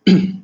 Hey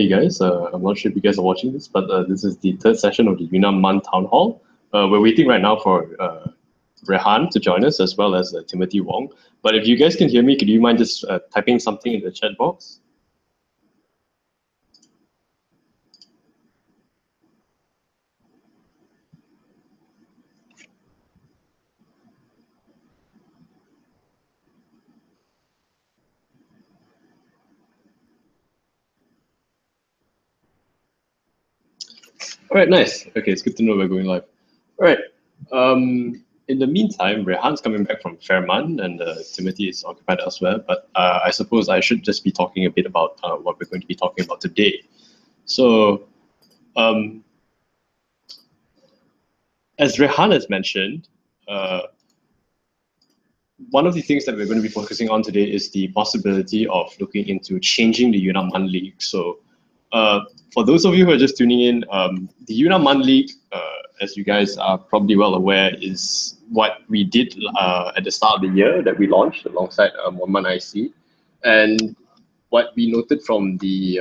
guys, I'm not sure if you guys are watching this, but this is the third session of the UNAM-MUN Townhall. We're waiting right now for Rehan to join us, as well as Timothy Wong. But if you guys can hear me, could you mind just typing something in the chat box? All right, nice. Okay, it's good to know we're going live. All right. In the meantime, Rehan's coming back from Fairmont, and Timothy is occupied elsewhere. But I suppose I should just be talking a bit about what we're going to be talking about today. So, as Rehan has mentioned, one of the things that we're going to be focusing on today is the possibility of looking into changing the UNAM-MUN League. So for those of you who are just tuning in, the UNAM-MUN League, as you guys are probably well aware, is what we did at the start of the year that we launched alongside UNAM-MUN IC. And what we noted from the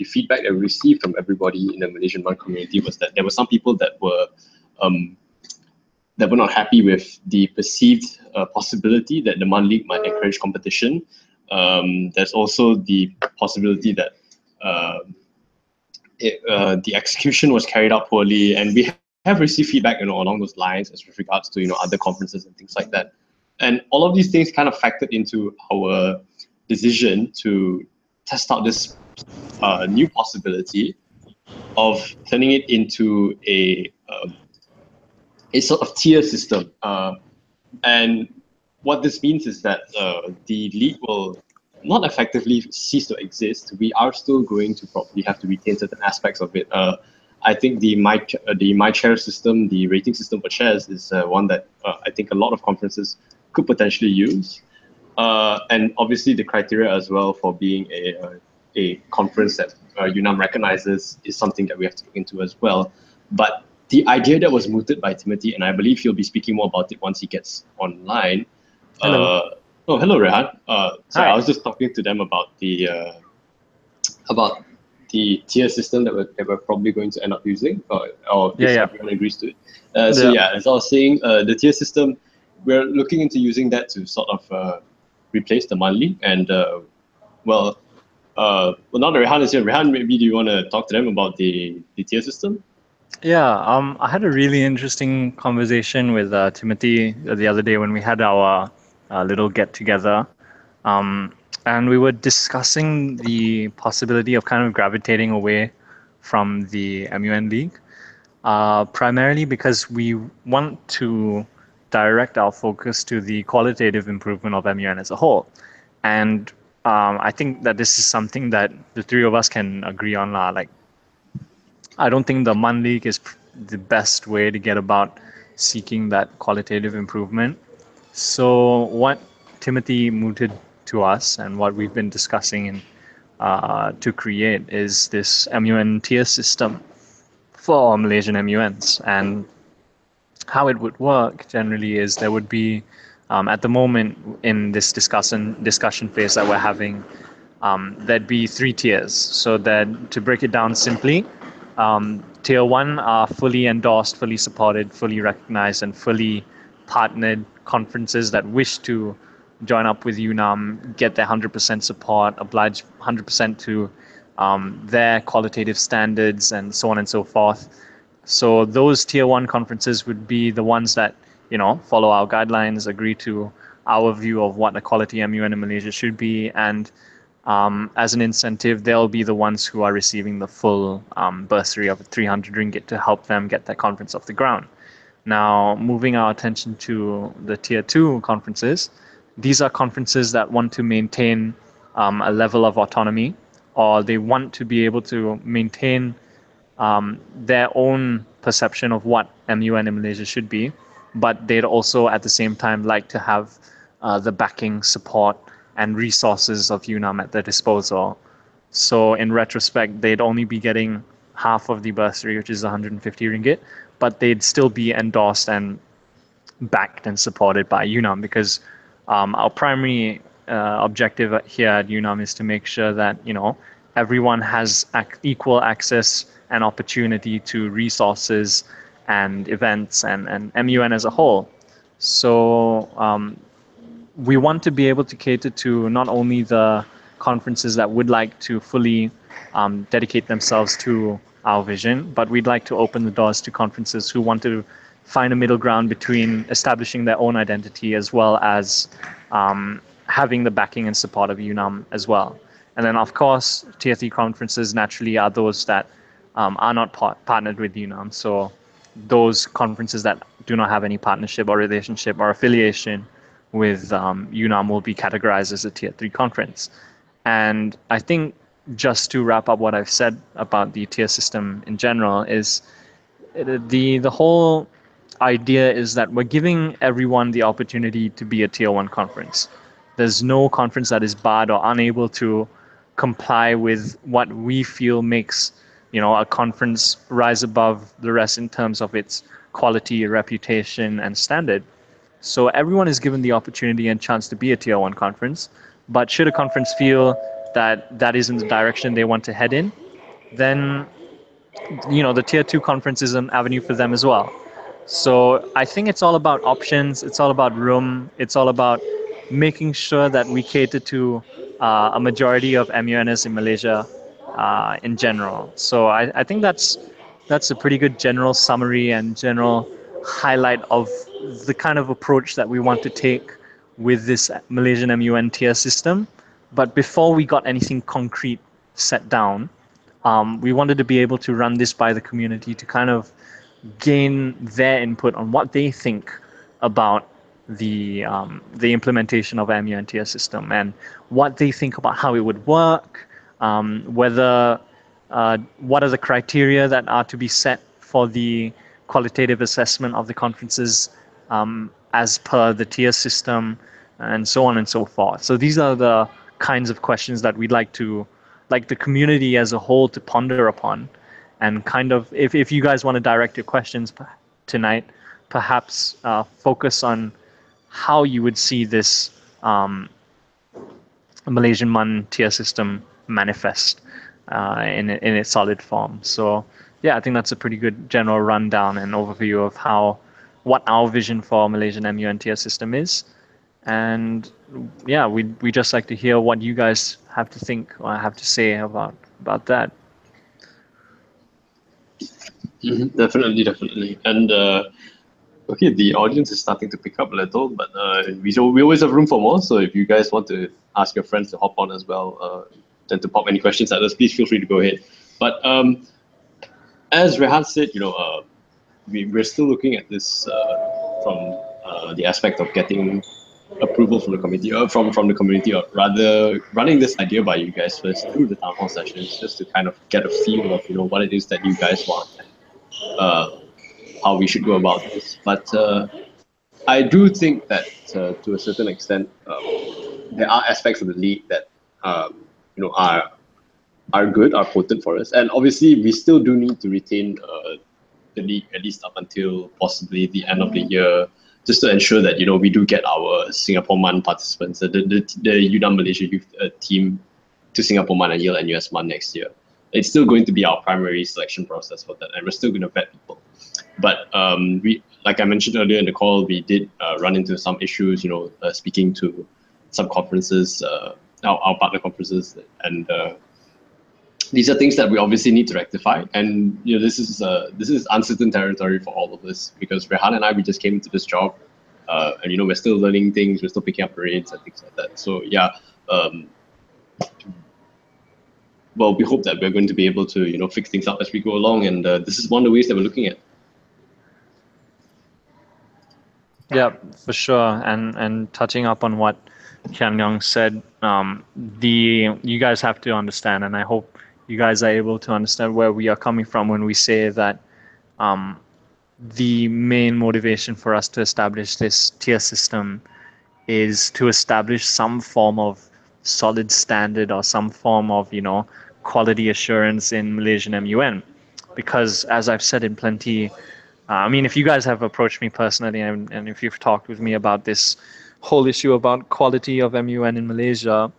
feedback that we received from everybody in the Malaysian MUN community was that there were some people that were not happy with the perceived possibility that the MUN League might encourage competition. There's also the possibility that the execution was carried out poorly, and we have received feedback, along those lines as with regards to other conferences and things like that. And all of these things kind of factored into our decision to test out this new possibility of turning it into a sort of tier system. And what this means is that the league will not effectively cease to exist. We are still going to probably have to retain certain aspects of it. I think the my chair system, the rating system for chairs, is one that I think a lot of conferences could potentially use. And obviously the criteria as well for being a conference that UNAM recognizes is something that we have to look into as well. But the idea that was mooted by Timothy, and I believe he'll be speaking more about it once he gets online. Hello. Hello, Rehan. So Hi. I was just talking to them about the tier system that we're probably going to end up using, or if everyone agrees to it. So as I was saying, the tier system, we're looking into using that to sort of replace the monthly. And now that Rehan is here, Rehan, maybe do you want to talk to them about the tier system? Yeah, I had a really interesting conversation with Timothy the other day when we had our little get-together. And we were discussing the possibility of kind of gravitating away from the MUN League, primarily because we want to direct our focus to the qualitative improvement of MUN as a whole. And I think that this is something that the three of us can agree on. Like, I don't think the MUN League is the best way to get about seeking that qualitative improvement. So what Timothy mooted to us and what we've been discussing to create is this MUN tier system for Malaysian MUNs. And how it would work generally is there would be, at the moment in this discussion phase that we're having, there'd be 3 tiers. So that, to break it down simply, Tier 1 are fully endorsed, fully supported, fully recognized, and fully partnered conferences that wish to join up with UNAM get their 100% support, oblige 100% to their qualitative standards, and so on and so forth. So those tier 1 conferences would be the ones that, follow our guidelines, agree to our view of what a quality MUN in Malaysia should be, and as an incentive, they'll be the ones who are receiving the full bursary of 300 ringgit to help them get their conference off the ground. Now, moving our attention to the tier 2 conferences, these are conferences that want to maintain a level of autonomy, or they want to be able to maintain their own perception of what MUN in Malaysia should be, but they'd also at the same time like to have the backing, support, and resources of UNAM at their disposal. So in retrospect, they'd only be getting half of the bursary, which is 150 ringgit, but they'd still be endorsed and backed and supported by UNAM, because our primary objective here at UNAM is to make sure that everyone has equal access and opportunity to resources and events and MUN as a whole. So we want to be able to cater to not only the conferences that would like to fully dedicate themselves to our vision, but we'd like to open the doors to conferences who want to find a middle ground between establishing their own identity as well as having the backing and support of UNAM as well. And then, of course, tier 3 conferences naturally are those that are not partnered with UNAM. So those conferences that do not have any partnership or relationship or affiliation with UNAM will be categorized as a tier 3 conference. And I think, just to wrap up what I've said about the tier system in general, is the whole idea is that we're giving everyone the opportunity to be a tier 1 conference. There's no conference that is barred or unable to comply with what we feel makes a conference rise above the rest in terms of its quality, reputation, and standard. So everyone is given the opportunity and chance to be a tier 1 conference. But should a conference feel that that isn't the direction they want to head in, then the tier 2 conference is an avenue for them as well. So I think it's all about options. It's all about room. It's all about making sure that we cater to a majority of MUNs in Malaysia in general. So I think that's a pretty good general summary and general highlight of the kind of approach that we want to take with this Malaysian MUN tier system. But before we got anything concrete set down, we wanted to be able to run this by the community to kind of gain their input on what they think about the implementation of MUN tier system and what they think about how it would work, whether what are the criteria that are to be set for the qualitative assessment of the conferences as per the tier system, and so on and so forth. So these are the kinds of questions that we'd like the community as a whole to ponder upon, and kind of, if you guys want to direct your questions tonight, perhaps focus on how you would see this Malaysian MUN tier system manifest in its solid form. So yeah, I think that's a pretty good general rundown and overview of what our vision for Malaysian MUN tier system is. And yeah, we just like to hear what you guys have to think or have to say about that. Definitely. And okay, the audience is starting to pick up a little, but we always have room for more. So if you guys want to ask your friends to hop on as well, then to pop any questions at us, please feel free to go ahead. But as Rehan said, we're still looking at this from the aspect of getting approval from the committee, from the community, or rather running this idea by you guys first through the town hall sessions, just to kind of get a feel of what it is that you guys want, how we should go about this. But I do think that to a certain extent, there are aspects of the league that are good, are potent for us, and obviously we still do need to retain the league at least up until possibly the end of the year, just to ensure that we do get our Singapore-MUN participants, the UNAM Malaysia youth team, to Singapore-MUN and Yale and US-MUN next year. It's still going to be our primary selection process for that, and we're still going to vet people. But like I mentioned earlier in the call, we did run into some issues, speaking to some conferences, our partner conferences, and these are things that we obviously need to rectify. And this is uncertain territory for all of us, because Rehan and I, we just came into this job, and we're still learning things, we're still picking up grades and things like that. So yeah, well, we hope that we're going to be able to fix things up as we go along, and this is one of the ways that we're looking at. Yeah, for sure. And touching up on what Kian Young said, you guys have to understand, and I hope you guys are able to understand where we are coming from when we say that the main motivation for us to establish this tier system is to establish some form of solid standard or some form of quality assurance in Malaysian MUN, because as I've said in plenty, I mean, if you guys have approached me personally and if you've talked with me about this whole issue about quality of MUN in Malaysia,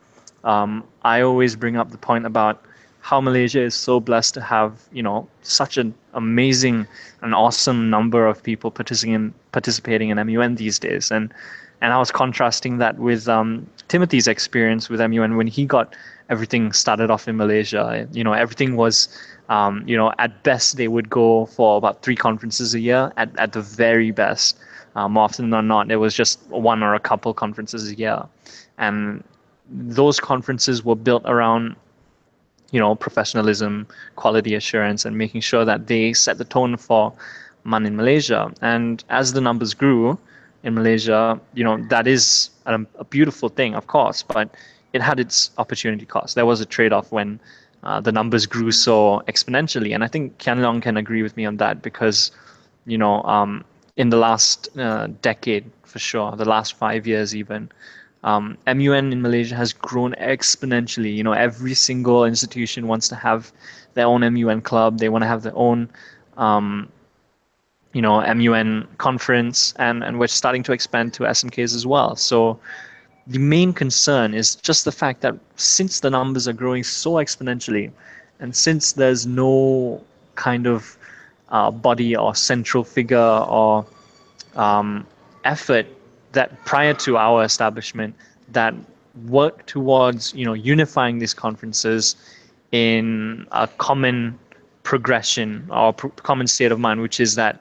I always bring up the point about how Malaysia is so blessed to have, such an amazing and awesome number of people participating in MUN these days. And I was contrasting that with Timothy's experience with MUN when he got everything started off in Malaysia. Everything was, at best they would go for about 3 conferences a year. At the very best, more often than not, it was just 1 or a couple conferences a year. And those conferences were built around professionalism, quality assurance, and making sure that they set the tone for MUN in Malaysia. And as the numbers grew in Malaysia, that is a beautiful thing, of course, but it had its opportunity cost. There was a trade-off when the numbers grew so exponentially. And I think Kian Leong can agree with me on that, because, in the last decade, for sure, the last 5 years even, MUN in Malaysia has grown exponentially. Every single institution wants to have their own MUN club. They want to have their own, MUN conference, and we're starting to expand to SMKs as well. So the main concern is just the fact that since the numbers are growing so exponentially, and since there's no kind of body or central figure or effort that prior to our establishment that worked towards unifying these conferences in a common progression or common state of mind, which is that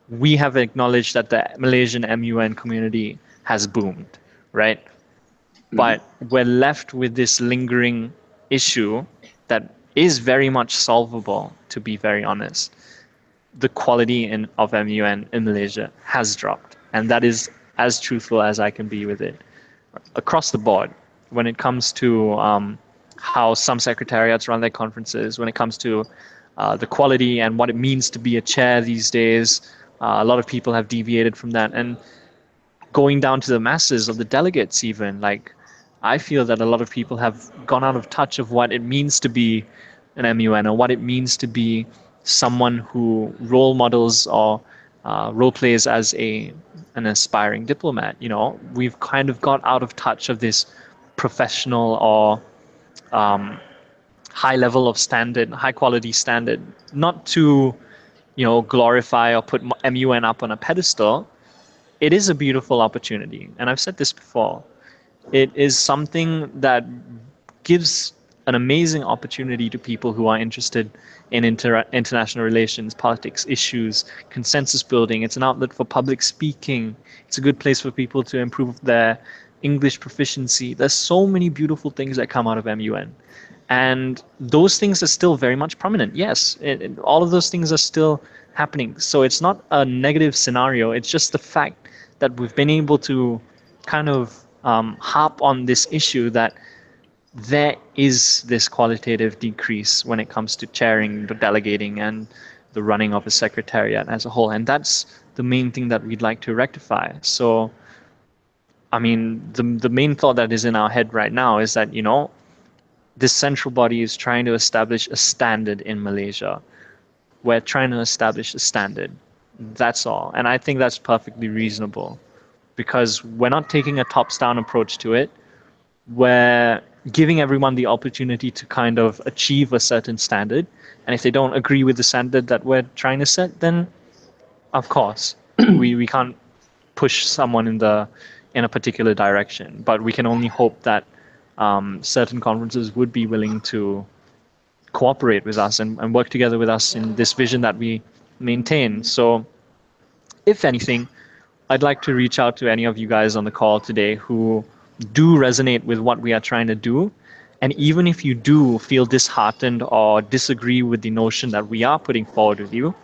we have acknowledged that the Malaysian MUN community has boomed, right? Mm-hmm. But we're left with this lingering issue that is very much solvable, to be very honest. The quality of MUN in Malaysia has dropped, and that is as truthful as I can be with it. Across the board, when it comes to how some secretariats run their conferences, when it comes to the quality and what it means to be a chair these days, a lot of people have deviated from that. And going down to the masses of the delegates even, like, I feel that a lot of people have gone out of touch of what it means to be an MUN, or what it means to be someone who role models or role plays as an aspiring diplomat. We've kind of got out of touch of this professional or high level of standard, high quality standard, not to glorify or put MUN up on a pedestal. It is a beautiful opportunity, and I've said this before. It is something that gives an amazing opportunity to people who are interested in international relations, politics, issues, consensus building. It's an outlet for public speaking. It's a good place for people to improve their English proficiency. There's so many beautiful things that come out of MUN. And those things are still very much prominent. Yes, all of those things are still happening. So it's not a negative scenario. It's just the fact that we've been able to kind of harp on this issue that there is this qualitative decrease when it comes to chairing, the delegating, and the running of a secretariat as a whole. And that's the main thing that we'd like to rectify. So, I mean, the main thought that is in our head right now is that, this central body is trying to establish a standard in Malaysia. We're trying to establish a standard. That's all. And I think that's perfectly reasonable, because we're not taking a tops-down approach to it. We're giving everyone the opportunity to kind of achieve a certain standard. And if they don't agree with the standard that we're trying to set, then of course, we can't push someone in a particular direction, but we can only hope that certain conferences would be willing to cooperate with us and work together with us in this vision that we maintain. So if anything, I'd like to reach out to any of you guys on the call today who do resonate with what we are trying to do. And even if you do feel disheartened or disagree with the notion that we are putting forward with you,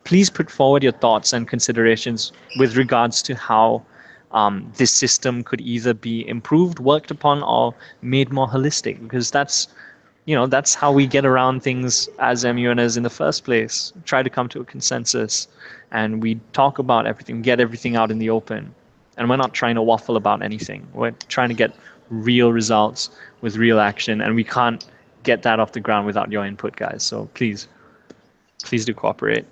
please put forward your thoughts and considerations with regards to how this system could either be improved, worked upon, or made more holistic, because that's how we get around things as MUNers in the first place. Try to come to a consensus, and we talk about everything, get everything out in the open. And we're not trying to waffle about anything. We're trying to get real results with real action, and we can't get that off the ground without your input, guys. So please do cooperate.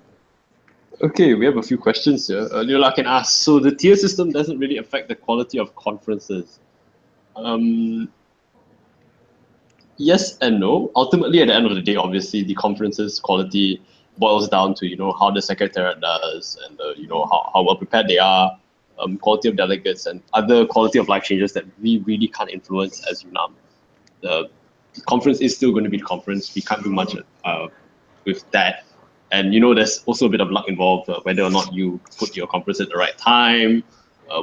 Okay, we have a few questions here. Leola can ask, so the tier system doesn't really affect the quality of conferences? Yes and no. Ultimately, at the end of the day, obviously, the conferences quality boils down to, how the secretariat does and, how well prepared they are, quality of delegates and other quality of life changes that we really can't influence as UNAM. The conference is still going to be the conference. We can't do much with that. And, there's also a bit of luck involved, whether or not you put your conference at the right time,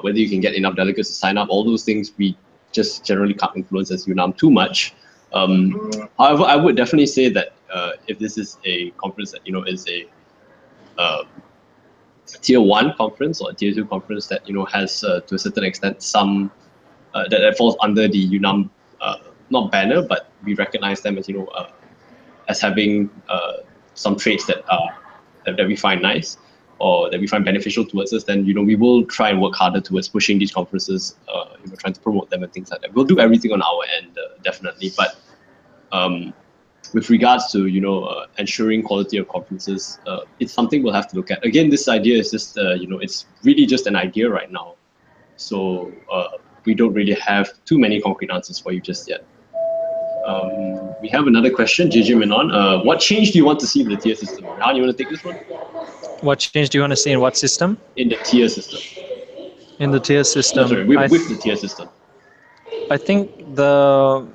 whether you can get enough delegates to sign up, all those things we just generally can't influence as UNAM too much. However, I would definitely say that if this is a conference that, is a tier 1 conference or a tier 2 conference that, has to a certain extent some, that falls under the UNAM, not banner, but we recognize them as having some traits that we find nice or that we find beneficial towards us, then we will try and work harder towards pushing these conferences, trying to promote them and things like that. We'll do everything on our end, definitely. But with regards to ensuring quality of conferences, it's something we'll have to look at. Again, this idea is just it's really just an idea right now, so we don't really have too many concrete answers for you just yet. We have another question, JJ Menon. What change do you want to see in the tier system? Rehan, you want to take this one? What change do you want to see in what system? In the tier system. In the tier system. No, sorry, with the tier system. I think the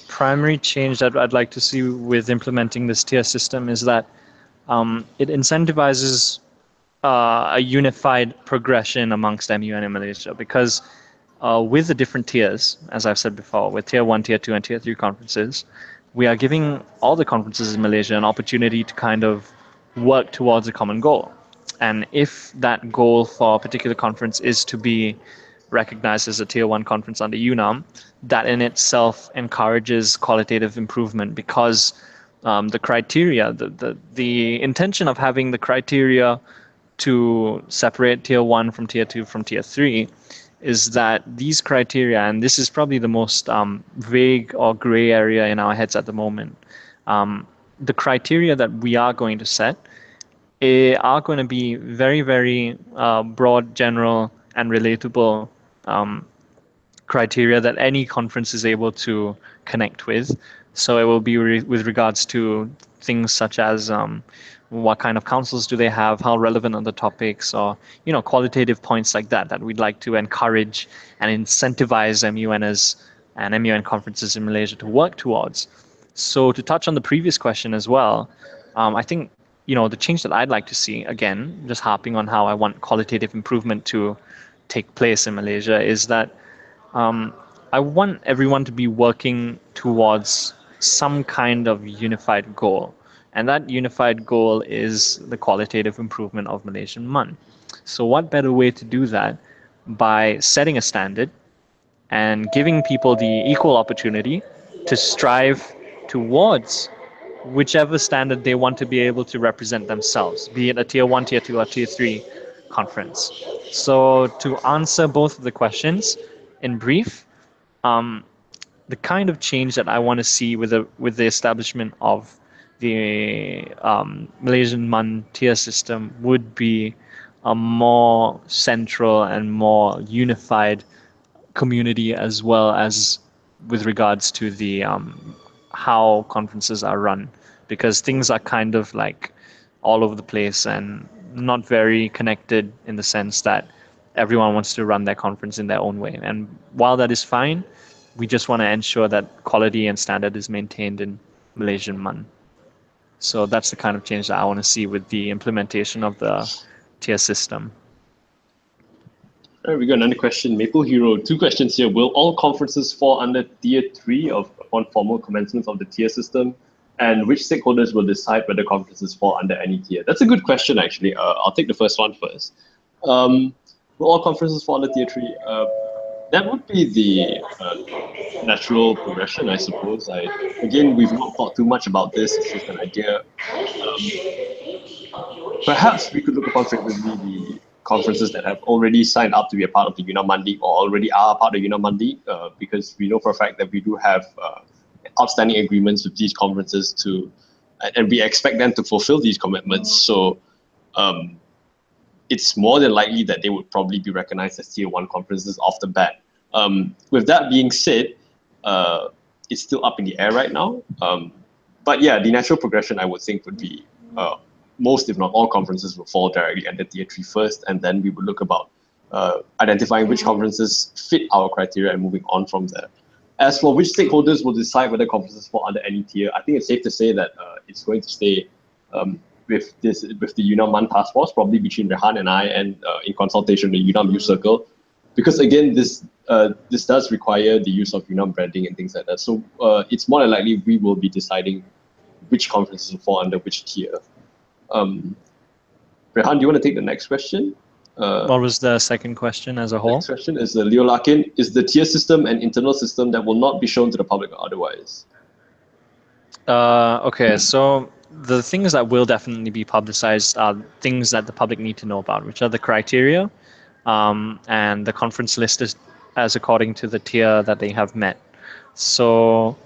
primary change that I'd like to see with implementing this tier system is that it incentivizes a unified progression amongst MUN in Malaysia, because with the different tiers, as I've said before, with tier 1, tier 2, and tier 3 conferences, we are giving all the conferences in Malaysia an opportunity to kind of work towards a common goal. And if that goal for a particular conference is to be recognized as a tier 1 conference under UNAM, that in itself encourages qualitative improvement, because the criteria, the intention of having the criteria to separate tier 1 from tier 2 from tier 3 is that these criteria, and this is probably the most vague or gray area in our heads at the moment, the criteria that we are going to set are going to be very, very broad, general, and relatable criteria that any conference is able to connect with. So it will be with regards to things such as what kind of councils do they have, how relevant are the topics, or qualitative points like that we'd like to encourage and incentivize MUNers and MUN conferences in Malaysia to work towards. So to touch on the previous question as well, I think the change that I'd like to see, again, just harping on how I want qualitative improvement to take place in Malaysia, is that I want everyone to be working towards some kind of unified goal. And that unified goal is the qualitative improvement of Malaysian MUN. So what better way to do that by setting a standard and giving people the equal opportunity to strive towards whichever standard they want to be able to represent themselves, be it a tier 1, tier 2, or tier 3 conference. So to answer both of the questions in brief, the kind of change that I want to see with the establishment of the Malaysian MUN tier system would be a more central and more unified community, as well as with regards to the how conferences are run, because things are kind of like all over the place and not very connected in the sense that everyone wants to run their conference in their own way. And while that is fine, we just want to ensure that quality and standard is maintained in Malaysian-MUN. So that's the kind of change that I want to see with the implementation of the tier system. All right, we got another question. Maple Hero, 2 questions here. Will all conferences fall under Tier 3 upon formal commencement of the tier system? And which stakeholders will decide whether conferences fall under any tier? That's a good question, actually. I'll take the first one first. Will all conferences fall under Tier 3? That would be the natural progression, I suppose. Again, we've not thought too much about this. It's just an idea. Perhaps we could look upon favorably the conferences that have already signed up to be a part of the UNAM-MUN League or already are part of the UNAM-MUN League, because we know for a fact that we do have outstanding agreements with these conferences and we expect them to fulfill these commitments. So it's more than likely that they would probably be recognized as Tier 1 conferences off the bat. With that being said, it's still up in the air right now. But yeah, the natural progression I would think would be most, if not all, conferences will fall directly under Tier 3 first, and then we would look about identifying which conferences fit our criteria and moving on from there. As for which stakeholders will decide whether conferences fall under any tier, I think it's safe to say that it's going to stay with the UNAM-MUN task force, probably between Rehan and I, and in consultation with the UNAM Youth Circle, because again, this does require the use of UNAM branding and things like that. So it's more than likely we will be deciding which conferences will fall under which tier. Rehan, do you want to take the next question? What was the second question as a whole? Next question is Leo Larkin. Is the tier system an internal system that will not be shown to the public or otherwise? Okay, so the things that will definitely be publicized are things that the public need to know about, which are the criteria and the conference list as according to the tier that they have met. So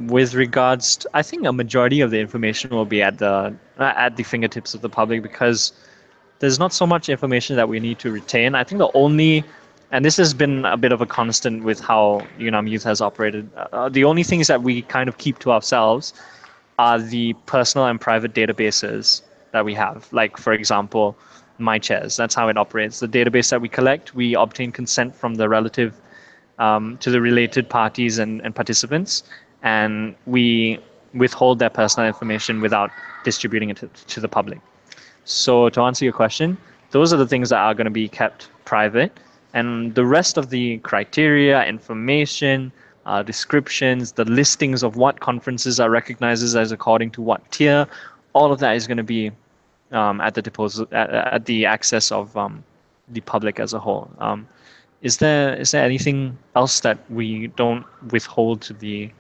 with regards to, I think a majority of the information will be at the fingertips of the public, because there's not so much information that we need to retain. I think the only, and this has been a bit of a constant with how UNAM Youth has operated, the only things that we kind of keep to ourselves are the personal and private databases that we have. Like, for example, MyChairs, that's how it operates. The database that we collect, we obtain consent from the relative, to the related parties and participants, and we withhold their personal information without distributing it to the public. So to answer your question, those are the things that are going to be kept private, and the rest of the criteria, information, descriptions, the listings of what conferences are recognized as according to what tier, all of that is going to be at the access of the public as a whole. Is there anything else that we don't withhold to the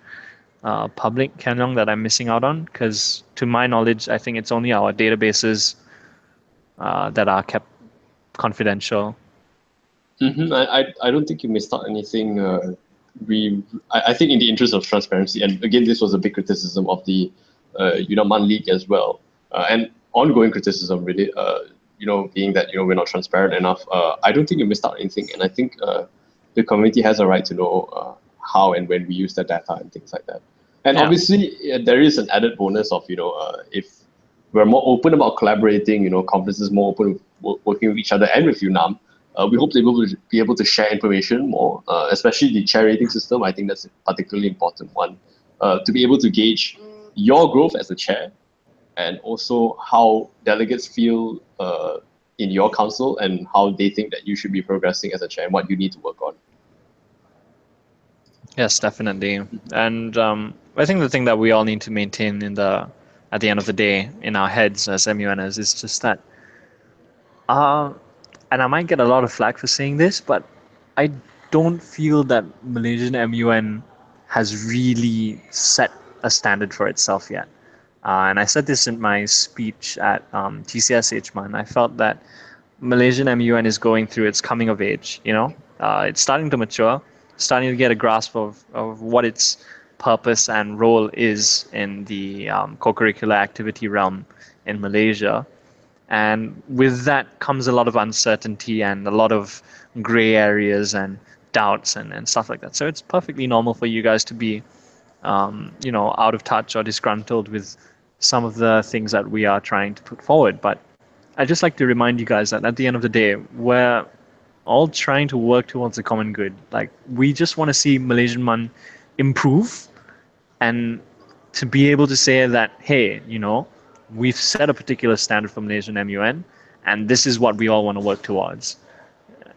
public, Ken Leong, that I'm missing out on? Because to my knowledge, I think it's only our databases that are kept confidential. I don't think you missed out anything. I think in the interest of transparency, and again, this was a big criticism of the UNAM-MUN League as well, and ongoing criticism really, being that we're not transparent enough. I don't think you missed out anything, and I think the community has a right to know how and when we use the data and things like that. And obviously, there is an added bonus of if we're more open about collaborating, conferences more open with working with each other and with UNAM. We hope they will be able to share information more, especially the chair rating system. I think that's a particularly important one, to be able to gauge your growth as a chair, and also how delegates feel in your council and how they think that you should be progressing as a chair and what you need to work on. Yes, definitely. And I think the thing that we all need to maintain at the end of the day in our heads as MUNers is just that, and I might get a lot of flack for saying this, but I don't feel that Malaysian MUN has really set a standard for itself yet. And I said this in my speech at TCSH-MUN. I felt that Malaysian MUN is going through its coming of age. It's starting to mature, starting to get a grasp of what its purpose and role is in the co-curricular activity realm in Malaysia. And with that comes a lot of uncertainty and a lot of gray areas and doubts and stuff like that. So it's perfectly normal for you guys to be, out of touch or disgruntled with some of the things that we are trying to put forward. But I just like to remind you guys that at the end of the day, we're all trying to work towards a common good. Like, we just want to see Malaysian-MUN improve, and to be able to say that, hey, we've set a particular standard for Malaysian MUN, and this is what we all want to work towards.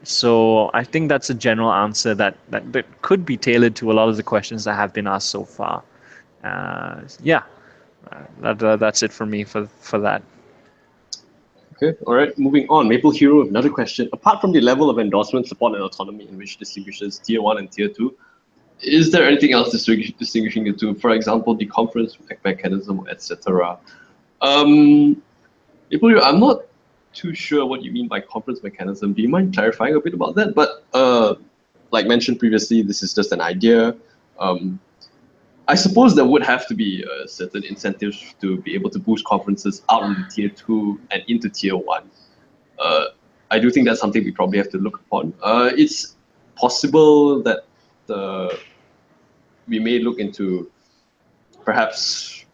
So I think that's a general answer that could be tailored to a lot of the questions that have been asked so far. Yeah, that's it for me for that. Okay, all right, moving on. Maple Hero with another question. Apart from the level of endorsement, support, and autonomy in which distinguishes Tier 1 and Tier 2, is there anything else distinguishing the two? For example, the conference mechanism, etc. Maple Hero, I'm not too sure what you mean by conference mechanism. Do you mind clarifying a bit about that? But like mentioned previously, this is just an idea. I suppose there would have to be certain incentives to be able to boost conferences out of Tier 2 and into Tier 1. I do think that's something we probably have to look upon. It's possible that we may look into perhaps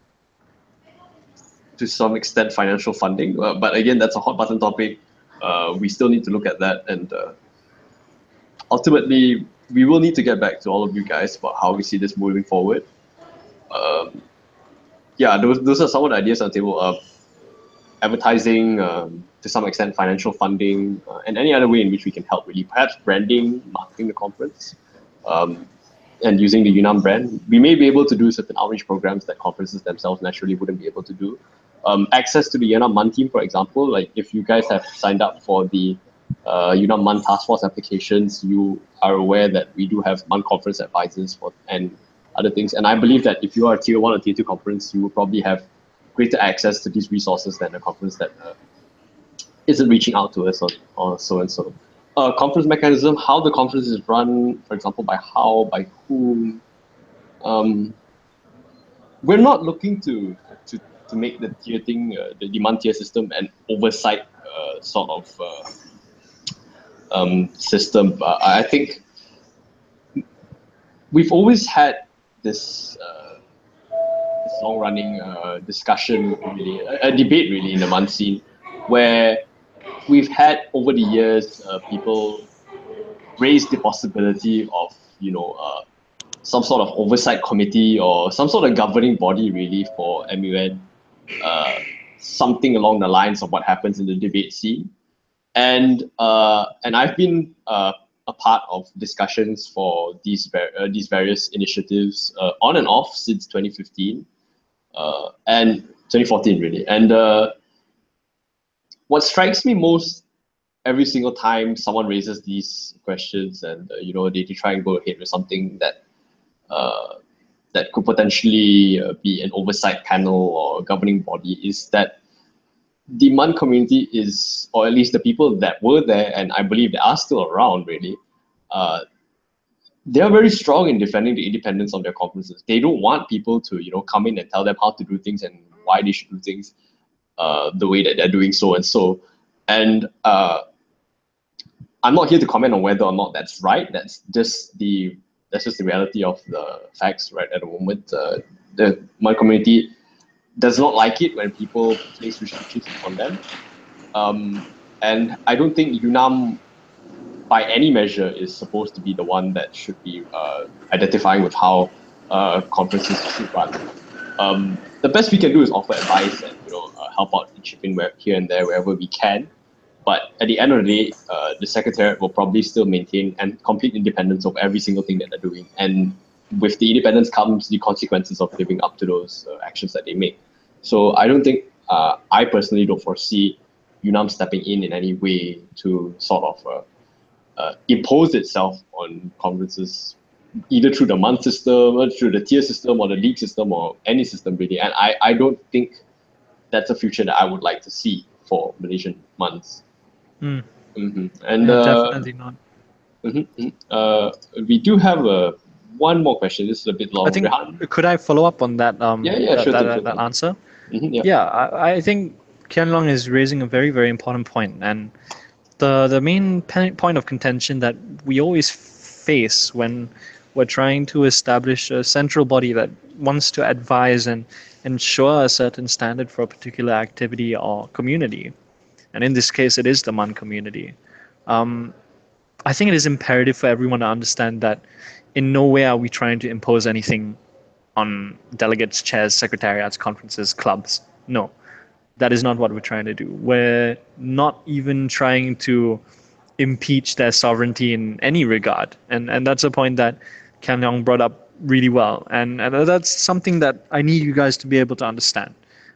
to some extent financial funding, but again, that's a hot button topic. We still need to look at that, and ultimately, we will need to get back to all of you guys about how we see this moving forward. Yeah, those are some of the ideas on the table of advertising, to some extent financial funding, and any other way in which we can help, really. Perhaps branding, marketing the conference, and using the UNAM brand. We may be able to do certain outreach programs that conferences themselves naturally wouldn't be able to do. Access to the UNAM-MUN team, for example, like if you guys have signed up for the UNAM-MUN task force applications, you are aware that we do have MUN conference advisors and other things. And I believe that if you are a Tier 1 or Tier 2 conference, you will probably have greater access to these resources than a conference that isn't reaching out to us or so and so. Conference mechanism, how the conference is run, for example, by whom. We're not looking to make the tier thing, the demand tier system, an oversight sort of system. I think we've always had this long-running discussion, really, a debate really in the MUN scene, where we've had over the years people raise the possibility of some sort of oversight committee or some sort of governing body really for MUN, something along the lines of what happens in the debate scene. And I've been a part of discussions for these various initiatives on and off since 2015 and 2014 really. And what strikes me most every single time someone raises these questions and they try and go ahead with something that could potentially be an oversight panel or governing body is that the MUN community is, or at least the people that were there, and I believe they are still around really, they are very strong in defending the independence of their conferences. They don't want people to come in and tell them how to do things and why they should do things the way that they're doing so and so. And I'm not here to comment on whether or not that's right. That's just the reality of the facts right at the moment. The MUN community does not like it when people place restrictions on them. And I don't think UNAM, by any measure, is supposed to be the one that should be identifying with how conferences should run. The best we can do is offer advice and help out and chip in here and there wherever we can. But at the end of the day, the Secretariat will probably still maintain and complete independence of every single thing that they're doing. And with the independence comes the consequences of living up to those actions that they make. So I don't think, I personally don't foresee UNAM stepping in any way to sort of impose itself on conferences, either through the MUN system, or through the tier system, or the league system, or any system really. And I don't think that's a future that I would like to see for Malaysian MUNs. Mm. Mm-hmm. And definitely not. We do have one more question. This is a bit long. I think, could I follow up on that? Sure thing. That answer. Mm-hmm, yeah, I think Kian Long is raising a very, very important point, and the main point of contention that we always face when we're trying to establish a central body that wants to advise and ensure a certain standard for a particular activity or community And in this case, it is the MUN community. I think it is imperative for everyone to understand that in no way are we trying to impose anything on delegates, chairs, secretariats, conferences, clubs. No, that is not what we're trying to do. We're not even trying to impeach their sovereignty in any regard. And that's a point that Kian Leong brought up really well. And that's something that I need you guys to be able to understand.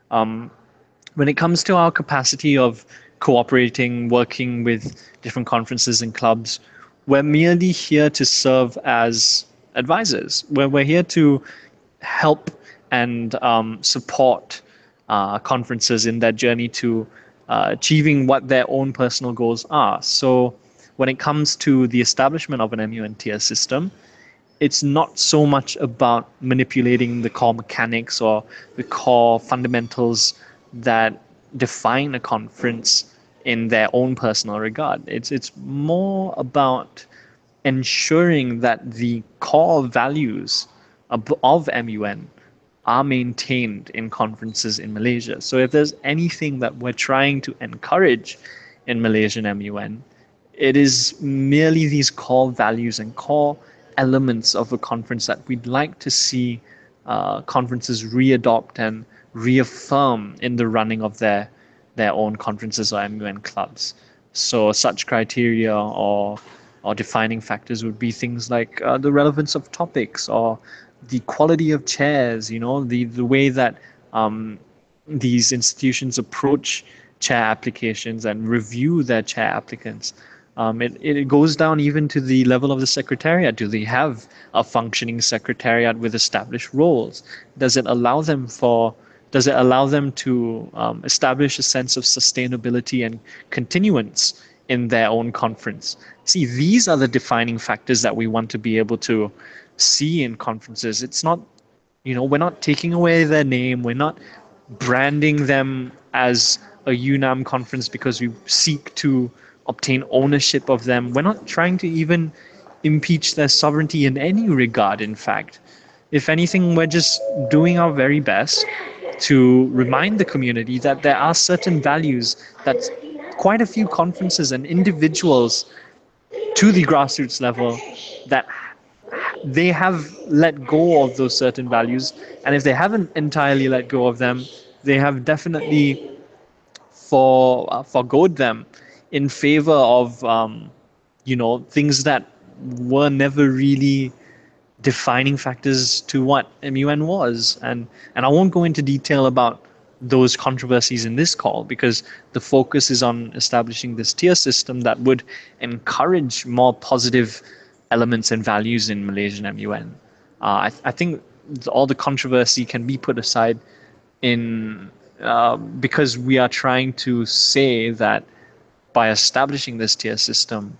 When it comes to our capacity of cooperating, working with different conferences and clubs, we're merely here to serve as advisors. We're here to help and support conferences in their journey to achieving what their own personal goals are. So when it comes to the establishment of an MUN tier system, it's not so much about manipulating the core mechanics or the core fundamentals that define a conference in their own personal regard. It's more about ensuring that the core values of MUN are maintained in conferences in Malaysia. So if there's anything that we're trying to encourage in Malaysian MUN, it is merely these core values and core elements of a conference that we'd like to see conferences readopt and reaffirm in the running of their own conferences or MUN clubs. So such criteria or defining factors would be things like the relevance of topics or the quality of chairs, the way that these institutions approach chair applications and review their chair applicants. It goes down even to the level of the secretariat. Do they have a functioning secretariat with established roles? Does it allow them to establish a sense of sustainability and continuance in their own conference? See, these are the defining factors that we want to be able to see in conferences. It's not, we're not taking away their name. We're not branding them as a UNAM conference because we seek to obtain ownership of them. We're not trying to even impeach their sovereignty in any regard, in fact. If anything, we're just doing our very best to remind the community that there are certain values that quite a few conferences and individuals to the grassroots level that they have let go of those certain values. And if they haven't entirely let go of them, they have definitely forgoed them in favor of things that were never really defining factors to what MUN was. And I won't go into detail about those controversies in this call because the focus is on establishing this tier system that would encourage more positive elements and values in Malaysian MUN. I think all the controversy can be put aside in because we are trying to say that by establishing this tier system,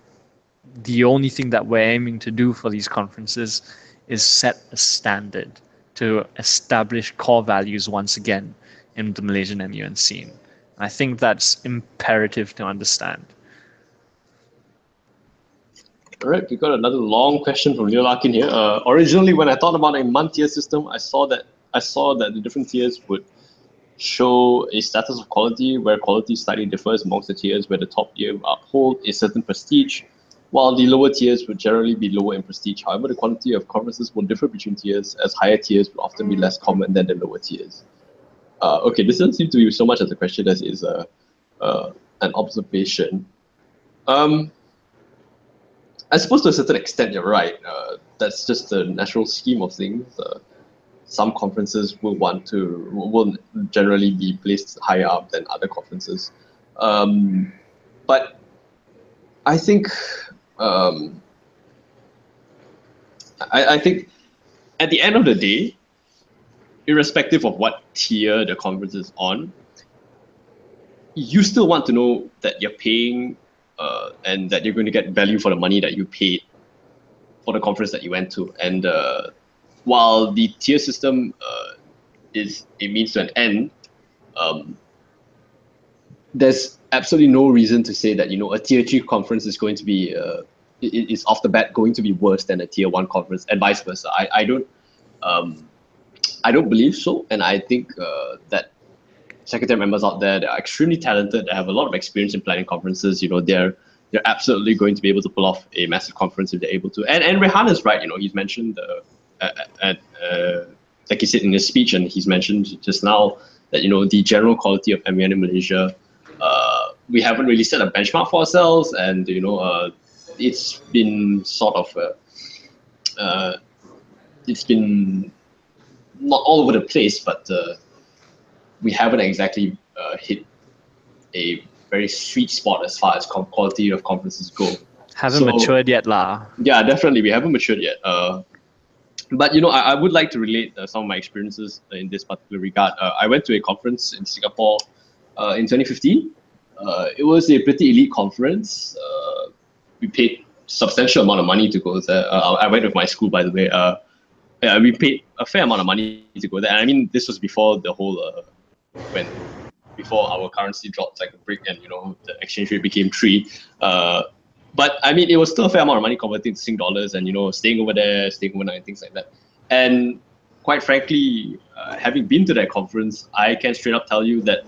the only thing that we're aiming to do for these conferences is set a standard to establish core values once again in the Malaysian MUN scene. I think that's imperative to understand. All right, we got another long question from Leo Larkin here. Originally, when I thought about a MUN tier system, I saw that the different tiers would show a status of quality where quality slightly differs amongst the tiers, where the top tier will uphold a certain prestige, while the lower tiers would generally be lower in prestige. However, the quantity of conferences will differ between tiers, as higher tiers will often be less common than the lower tiers. Okay, this doesn't seem to be so much as a question as is an observation. I suppose to a certain extent you're right. That's just the natural scheme of things. Some conferences will generally be placed higher up than other conferences. But I think I think at the end of the day, irrespective of what tier the conference is on, you still want to know that you're paying and that you're going to get value for the money that you paid for the conference that you went to. And while the tier system is a means to an end, there's absolutely no reason to say that a tier 3 conference is going to be is off the bat going to be worse than a tier 1 conference, and vice versa. I don't believe so, and I think that secretary members out there that are extremely talented, that have a lot of experience in planning conferences. They're absolutely going to be able to pull off a massive conference if they're able to. And Rehan is right. He's mentioned like he said in his speech, and he's mentioned just now that the general quality of MUN in Malaysia, we haven't really set a benchmark for ourselves, and it's been sort of it's been not all over the place, but we haven't exactly hit a very sweet spot as far as quality of conferences go. Haven't matured yet, lah. Yeah, definitely, we haven't matured yet. But I would like to relate some of my experiences in this particular regard. I went to a conference in Singapore in 2015. It was a pretty elite conference. We paid substantial amount of money to go there. I went with my school, by the way. Yeah, we paid a fair amount of money to go there. And I mean, this was before the whole before our currency dropped like a brick, and the exchange rate became 3. But I mean, it was still a fair amount of money converting to Sing dollars, and staying over there, staying overnight, and things like that. And quite frankly, having been to that conference, I can straight up tell you that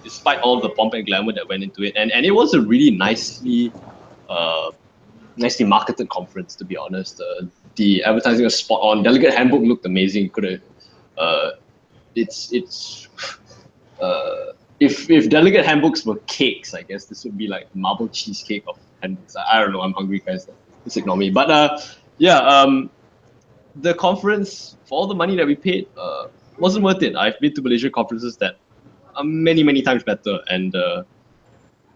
despite all the pomp and glamour that went into it, and it was a really nicely marketed conference, to be honest. The advertising was spot on. Delegate handbook looked amazing. If delegate handbooks were cakes, I guess this would be like marble cheesecake of handbooks. I don't know. I'm hungry, guys. Just ignore me. But the conference, for all the money that we paid, wasn't worth it. I've been to Malaysia conferences that are many, many times better, and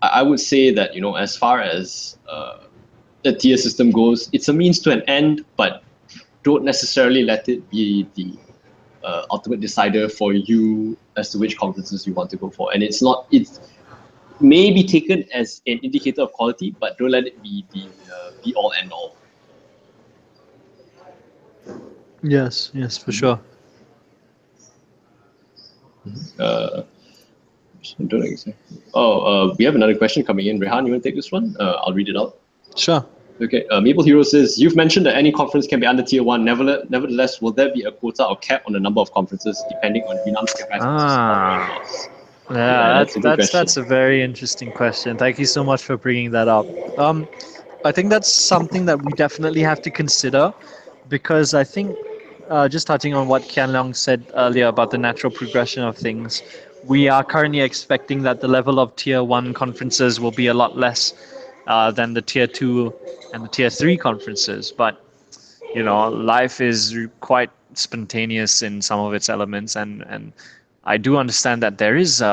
I would say that as far as the tier system goes, it's a means to an end, but don't necessarily let it be the ultimate decider for you as to which conferences you want to go for. And it may be taken as an indicator of quality, but don't let it be the be all end all. Yes, for sure. We have another question coming in. Rehan, you want to take this one? I'll read it out. Sure. Okay, Maple Hero says, you've mentioned that any conference can be under tier 1. Nevertheless, will there be a quota or cap on the number of conferences depending on UNAM's capacity? Yeah, that's a very interesting question. Thank you so much for bringing that up. I think that's something that we definitely have to consider, because I think just touching on what Kian Leong said earlier about the natural progression of things, we are currently expecting that the level of tier 1 conferences will be a lot less than the tier 2 and the tier 3 conferences. But life is quite spontaneous in some of its elements, and I do understand that there is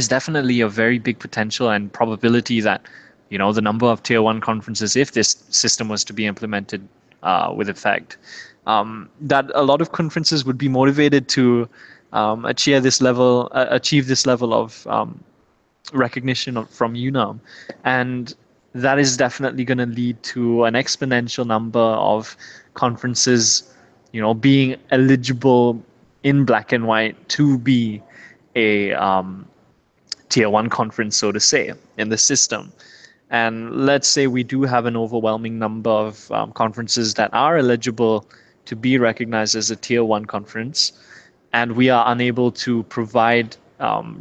definitely a very big potential and probability that the number of tier 1 conferences, if this system was to be implemented with effect, that a lot of conferences would be motivated to achieve this level of recognition from UNAM, and that is definitely going to lead to an exponential number of conferences, being eligible in black and white to be a tier 1 conference, so to say, in the system. And let's say we do have an overwhelming number of conferences that are eligible to be recognized as a tier 1 conference, and we are unable to provide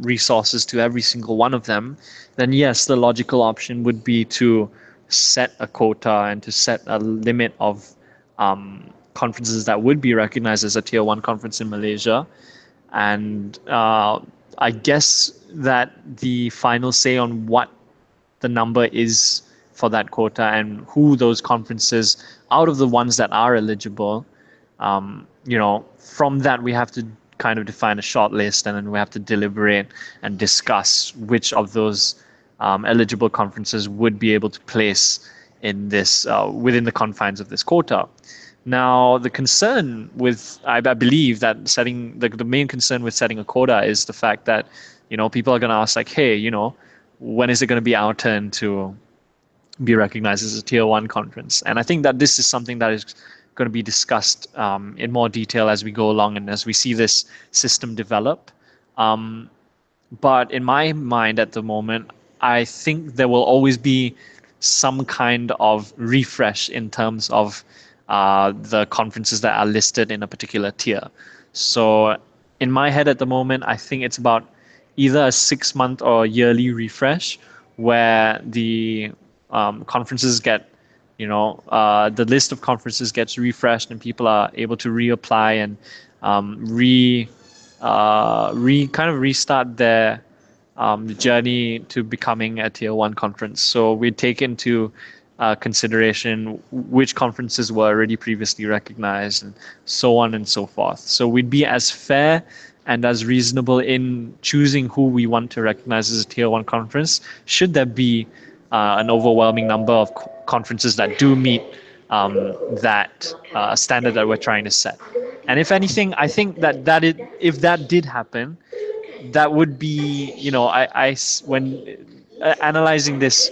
resources to every single one of them, then yes, the logical option would be to set a quota and to set a limit of conferences that would be recognized as a tier 1 conference in Malaysia. And I guess that the final say on what the number is for that quota and who those conferences, out of the ones that are eligible, from that we have to kind of define a short list, and then we have to deliberate and discuss which of those eligible conferences would be able to place in this within the confines of this quota. Now, the concern with, I believe that setting the main concern with setting a quota is the fact that people are going to ask like, hey, when is it going to be our turn to be recognized as a tier 1 conference? And I think that this is something that is going to be discussed in more detail as we go along and as we see this system develop. But in my mind at the moment, I think there will always be some kind of refresh in terms of the conferences that are listed in a particular tier. So in my head at the moment, I think it's about either a 6-month or yearly refresh where the conferences get, the list of conferences gets refreshed and people are able to reapply and kind of restart their journey to becoming a tier one conference. So we take into consideration which conferences were already previously recognized and so on and so forth. So we'd be as fair and as reasonable in choosing who we want to recognize as a tier one conference, should there be an overwhelming number of conferences that do meet that standard that we're trying to set. And if anything, I think if that did happen, that would be, when analyzing this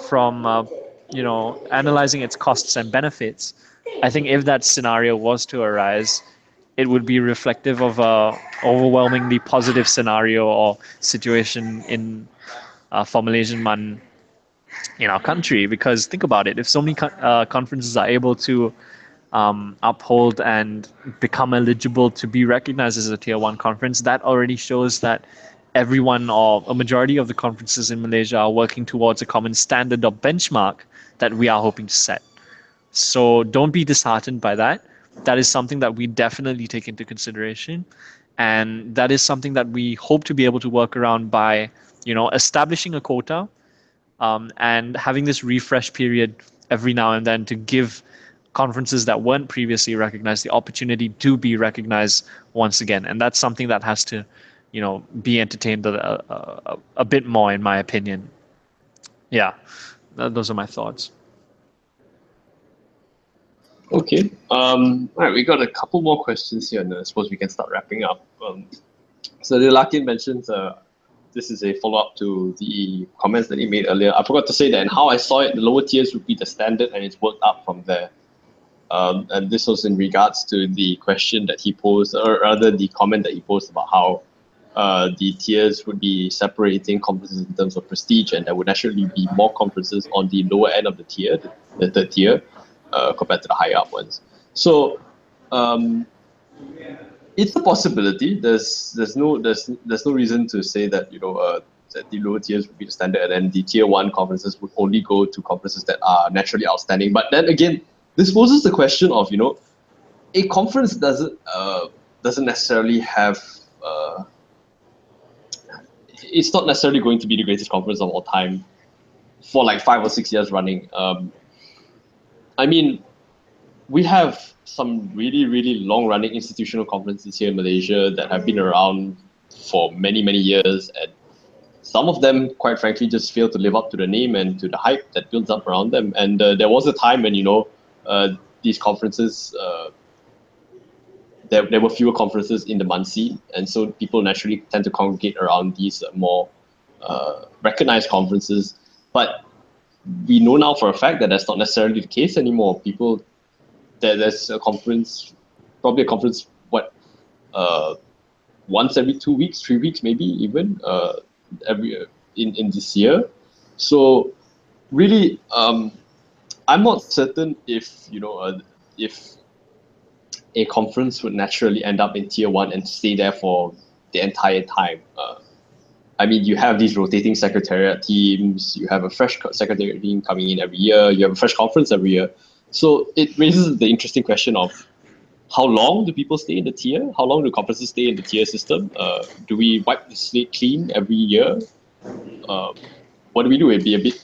from, analyzing its costs and benefits, I think if that scenario was to arise, it would be reflective of a overwhelmingly positive scenario or situation for Malaysian-MUN in our country. Because think about it, if so many conferences are able to uphold and become eligible to be recognized as a tier one conference, that already shows that everyone or a majority of the conferences in Malaysia are working towards a common standard or benchmark that we are hoping to set. So don't be disheartened by that. That is something that we definitely take into consideration. And that is something that we hope to be able to work around by, establishing a quota and having this refresh period every now and then to give conferences that weren't previously recognized the opportunity to be recognized once again. And that's something that has to, be entertained a bit more, in my opinion. Yeah, those are my thoughts. Okay. All right, we got a couple more questions here, and I suppose we can start wrapping up. So the Lakin mentions this is a follow-up to the comments that he made earlier. I forgot to say that, and how I saw it, the lower tiers would be the standard, and it's worked up from there. And this was in regards to the question that he posed, or rather the comment that he posed about how the tiers would be separating conferences in terms of prestige, and there would naturally be more conferences on the lower end of the tier, the third tier, compared to the higher up ones. So it's a possibility. There's no reason to say that that the lower tiers would be the standard, and then the tier one conferences would only go to conferences that are naturally outstanding. But then again, this poses the question of a conference doesn't necessarily have it's not necessarily going to be the greatest conference of all time for like 5 or 6 years running. I mean, we have some really, really long-running institutional conferences here in Malaysia that have been around for many, many years, and some of them, quite frankly, just fail to live up to the name and to the hype that builds up around them. And there was a time when these conferences, there were fewer conferences in the MUN scene, and so people naturally tend to congregate around these more recognized conferences. But we know now for a fact that that's not necessarily the case anymore. There's a conference, probably a conference, once every 2 weeks, 3 weeks, maybe even in this year. So really, I'm not certain if a conference would naturally end up in tier one and stay there for the entire time. I mean, you have these rotating secretariat teams, you have a fresh secretariat team coming in every year, you have a fresh conference every year. So it raises the interesting question of how long do people stay in the tier? How long do conferences stay in the tier system? Do we wipe the slate clean every year? What do we do? It'd be a bit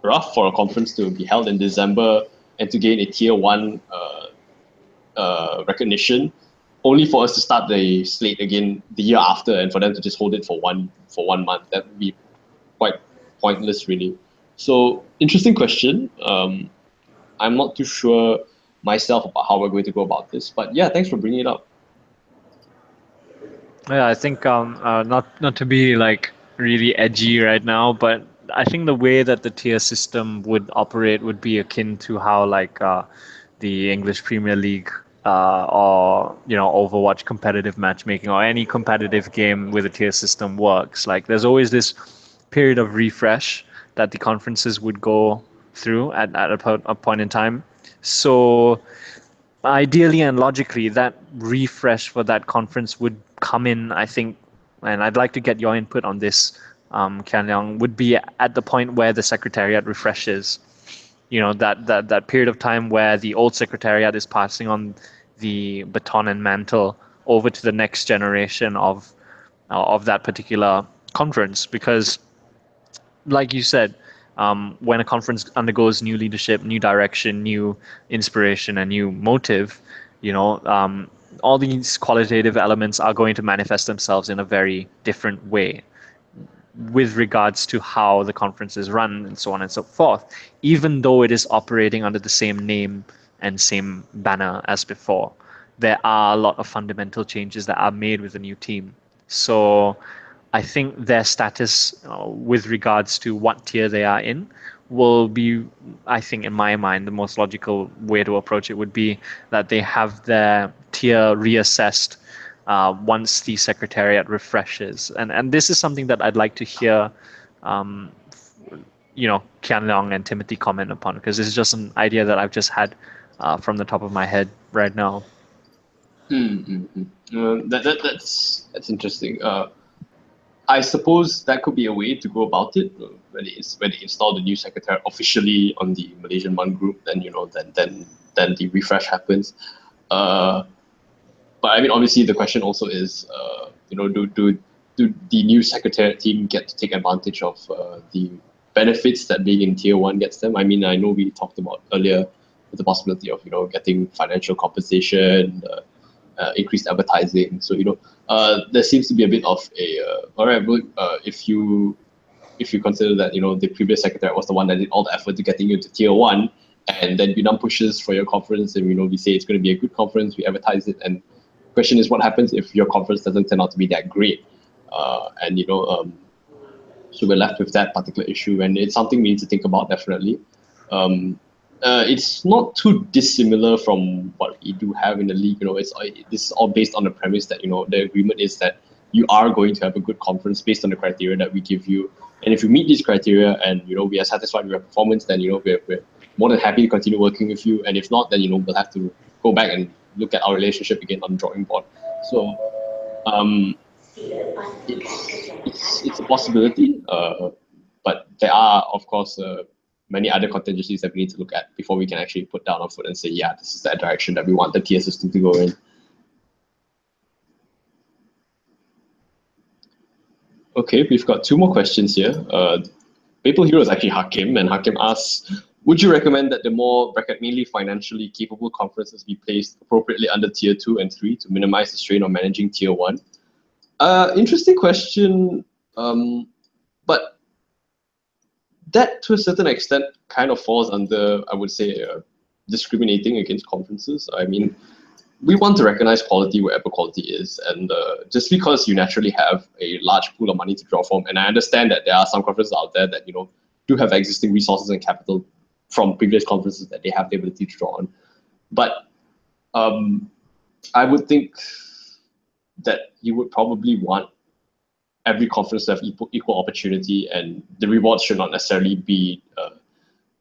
rough for a conference to be held in December and to gain a tier one recognition, only for us to start the slate again the year after, and for them to just hold it for one month. That would be quite pointless, really. So interesting question. I'm not too sure myself about how we're going to go about this, but yeah, thanks for bringing it up. Yeah, I think not to be like really edgy right now, but I think the way that the tier system would operate would be akin to how like the English Premier League or Overwatch competitive matchmaking or any competitive game with a tier system works. Like there's always this period of refresh that the conferences would go through at a point in time. So ideally and logically, that refresh for that conference would come in, I think, and I'd like to get your input on this, Kian Leong, would be at the point where the secretariat refreshes. That period of time where the old secretariat is passing on the baton and mantle over to the next generation of that particular conference. Because, like you said, when a conference undergoes new leadership, new direction, new inspiration, and new motive, all these qualitative elements are going to manifest themselves in a very different way with regards to how the conference is run and so on and so forth, even though it is operating under the same name and same banner as before. There are a lot of fundamental changes that are made with the new team. So I think their status with regards to what tier they are in will be, I think, in my mind, the most logical way to approach it would be that they have their tier reassessed once the secretariat refreshes. And this is something that I'd like to hear, Kian Leong and Timothy comment upon, because this is just an idea that I've just had from the top of my head right now. That's interesting. I suppose that could be a way to go about it when they install the new secretary officially on the Malaysian-MUN group. Then then the refresh happens. But I mean, obviously, the question also is, do the new secretariat team get to take advantage of the benefits that being in tier 1 gets them? I mean, I know we talked about earlier the possibility of getting financial compensation. Increased advertising. So there seems to be a bit of a all right. If you consider that the previous secretary was the one that did all the effort to getting you to tier 1, and then UNAM pushes for your conference, and we say it's going to be a good conference, we advertise it, and the question is what happens if your conference doesn't turn out to be that great, so we're left with that particular issue, and it's something we need to think about definitely. It's not too dissimilar from what we do have in the league. This is all based on the premise that the agreement is that you are going to have a good conference based on the criteria that we give you, and if you meet these criteria and we are satisfied with your performance, then we're more than happy to continue working with you. And if not, then we'll have to go back and look at our relationship again on the drawing board. So it's a possibility, but there are of course many other contingencies that we need to look at before we can actually put down our foot and say, yeah, this is that direction that we want the tier system to go in. Okay, we've got 2 more questions here. Maple Hero is actually Hakim, and Hakim asks, would you recommend that the more mainly financially capable conferences be placed appropriately under tier 2 and 3 to minimize the strain of managing tier 1? Interesting question, but that to a certain extent kind of falls under, I would say, discriminating against conferences. I mean, we want to recognize quality wherever quality is, and just because you naturally have a large pool of money to draw from, and I understand that there are some conferences out there that do have existing resources and capital from previous conferences that they have the ability to draw on, but I would think that you would probably want every conference to have equal opportunity, and the rewards should not necessarily be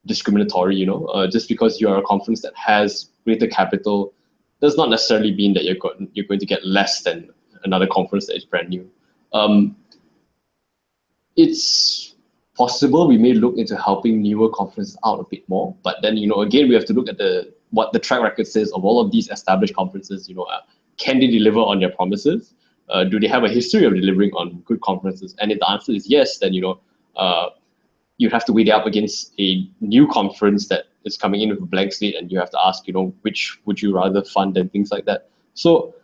discriminatory. Just because you are a conference that has greater capital does not necessarily mean that you're going to get less than another conference that is brand new. It's possible we may look into helping newer conferences out a bit more, but then again we have to look at what the track record says of all of these established conferences. Can they deliver on their promises? Do they have a history of delivering on good conferences? And if the answer is yes, then you'd have to weigh it up against a new conference that is coming in with a blank slate, and you have to ask, which would you rather fund and things like that. So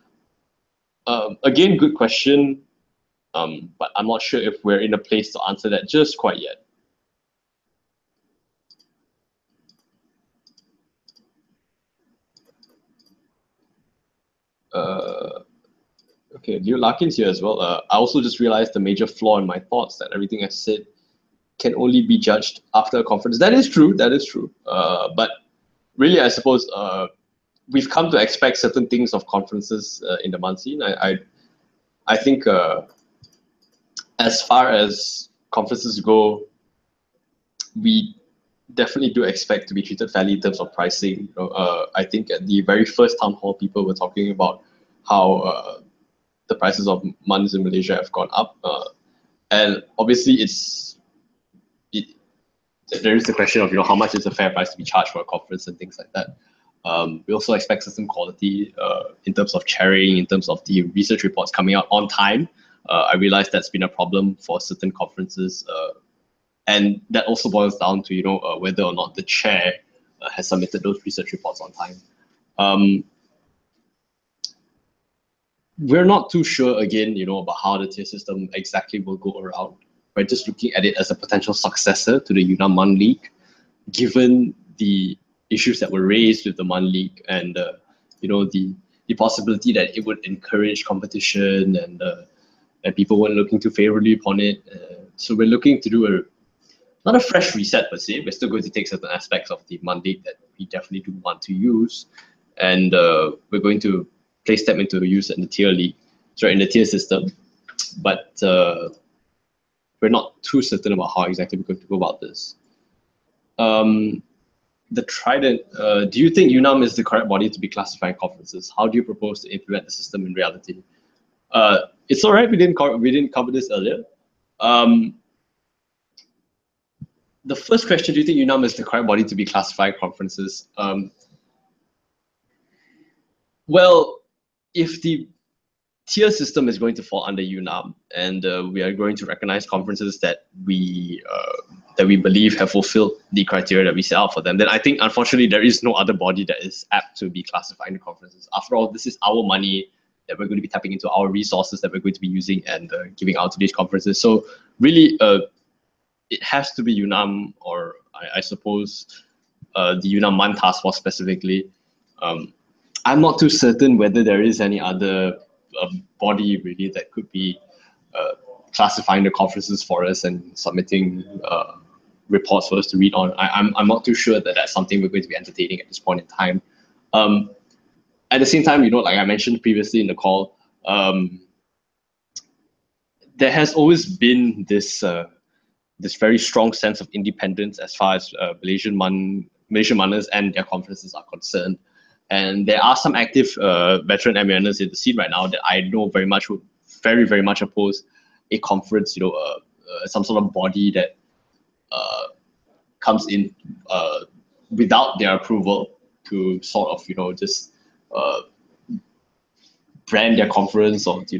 again, good question, but I'm not sure if we're in a place to answer that just quite yet. Okay, Leo Larkin's here as well. I also just realized the major flaw in my thoughts that everything I said can only be judged after a conference. That is true. But really, I suppose we've come to expect certain things of conferences in the MUN scene. I think as far as conferences go, we definitely do expect to be treated fairly in terms of pricing. I think at the very first town hall, people were talking about how the prices of MUNs in Malaysia have gone up, and obviously there is the question of how much is a fair price to be charged for a conference and things like that. We also expect some quality in terms of chairing, in terms of the research reports coming out on time. I realize that's been a problem for certain conferences, and that also boils down to whether or not the chair has submitted those research reports on time. We're not too sure again, about how the tier system exactly will go around. We're just looking at it as a potential successor to the UNAM-MUN League, given the issues that were raised with the MUN League and the possibility that it would encourage competition and people weren't looking too favorably upon it. So we're looking to do not a fresh reset per se. We're still going to take certain aspects of the MUN League that we definitely do want to use, and we're going to place them into use in the tier league, in the tier system. But we're not too certain about how exactly we're going to go about this. The Trident, do you think UNAM is the correct body to be classifying conferences? How do you propose to implement the system in reality? It's all right, we didn't cover this earlier. The first question, do you think UNAM is the correct body to be classifying conferences? Well, if the tier system is going to fall under UNAM, and we are going to recognize conferences that we believe have fulfilled the criteria that we set out for them, then I think, unfortunately, there is no other body that is apt to be classifying the conferences. After all, this is our money that we're going to be tapping into, our resources that we're going to be using and giving out to these conferences. So really, it has to be UNAM, or I suppose the UNAM-MUN task force specifically. I'm not too certain whether there is any other body really that could be classifying the conferences for us and submitting reports for us to read on. I'm not too sure that that's something we're going to be entertaining at this point in time. At the same time, like I mentioned previously in the call, there has always been this very strong sense of independence as far as Malaysian MUNers and their conferences are concerned. And there are some active veteran MUNers in the scene right now that I know very much would very much oppose a conference, some sort of body that comes in without their approval to sort of, just brand their conference, or to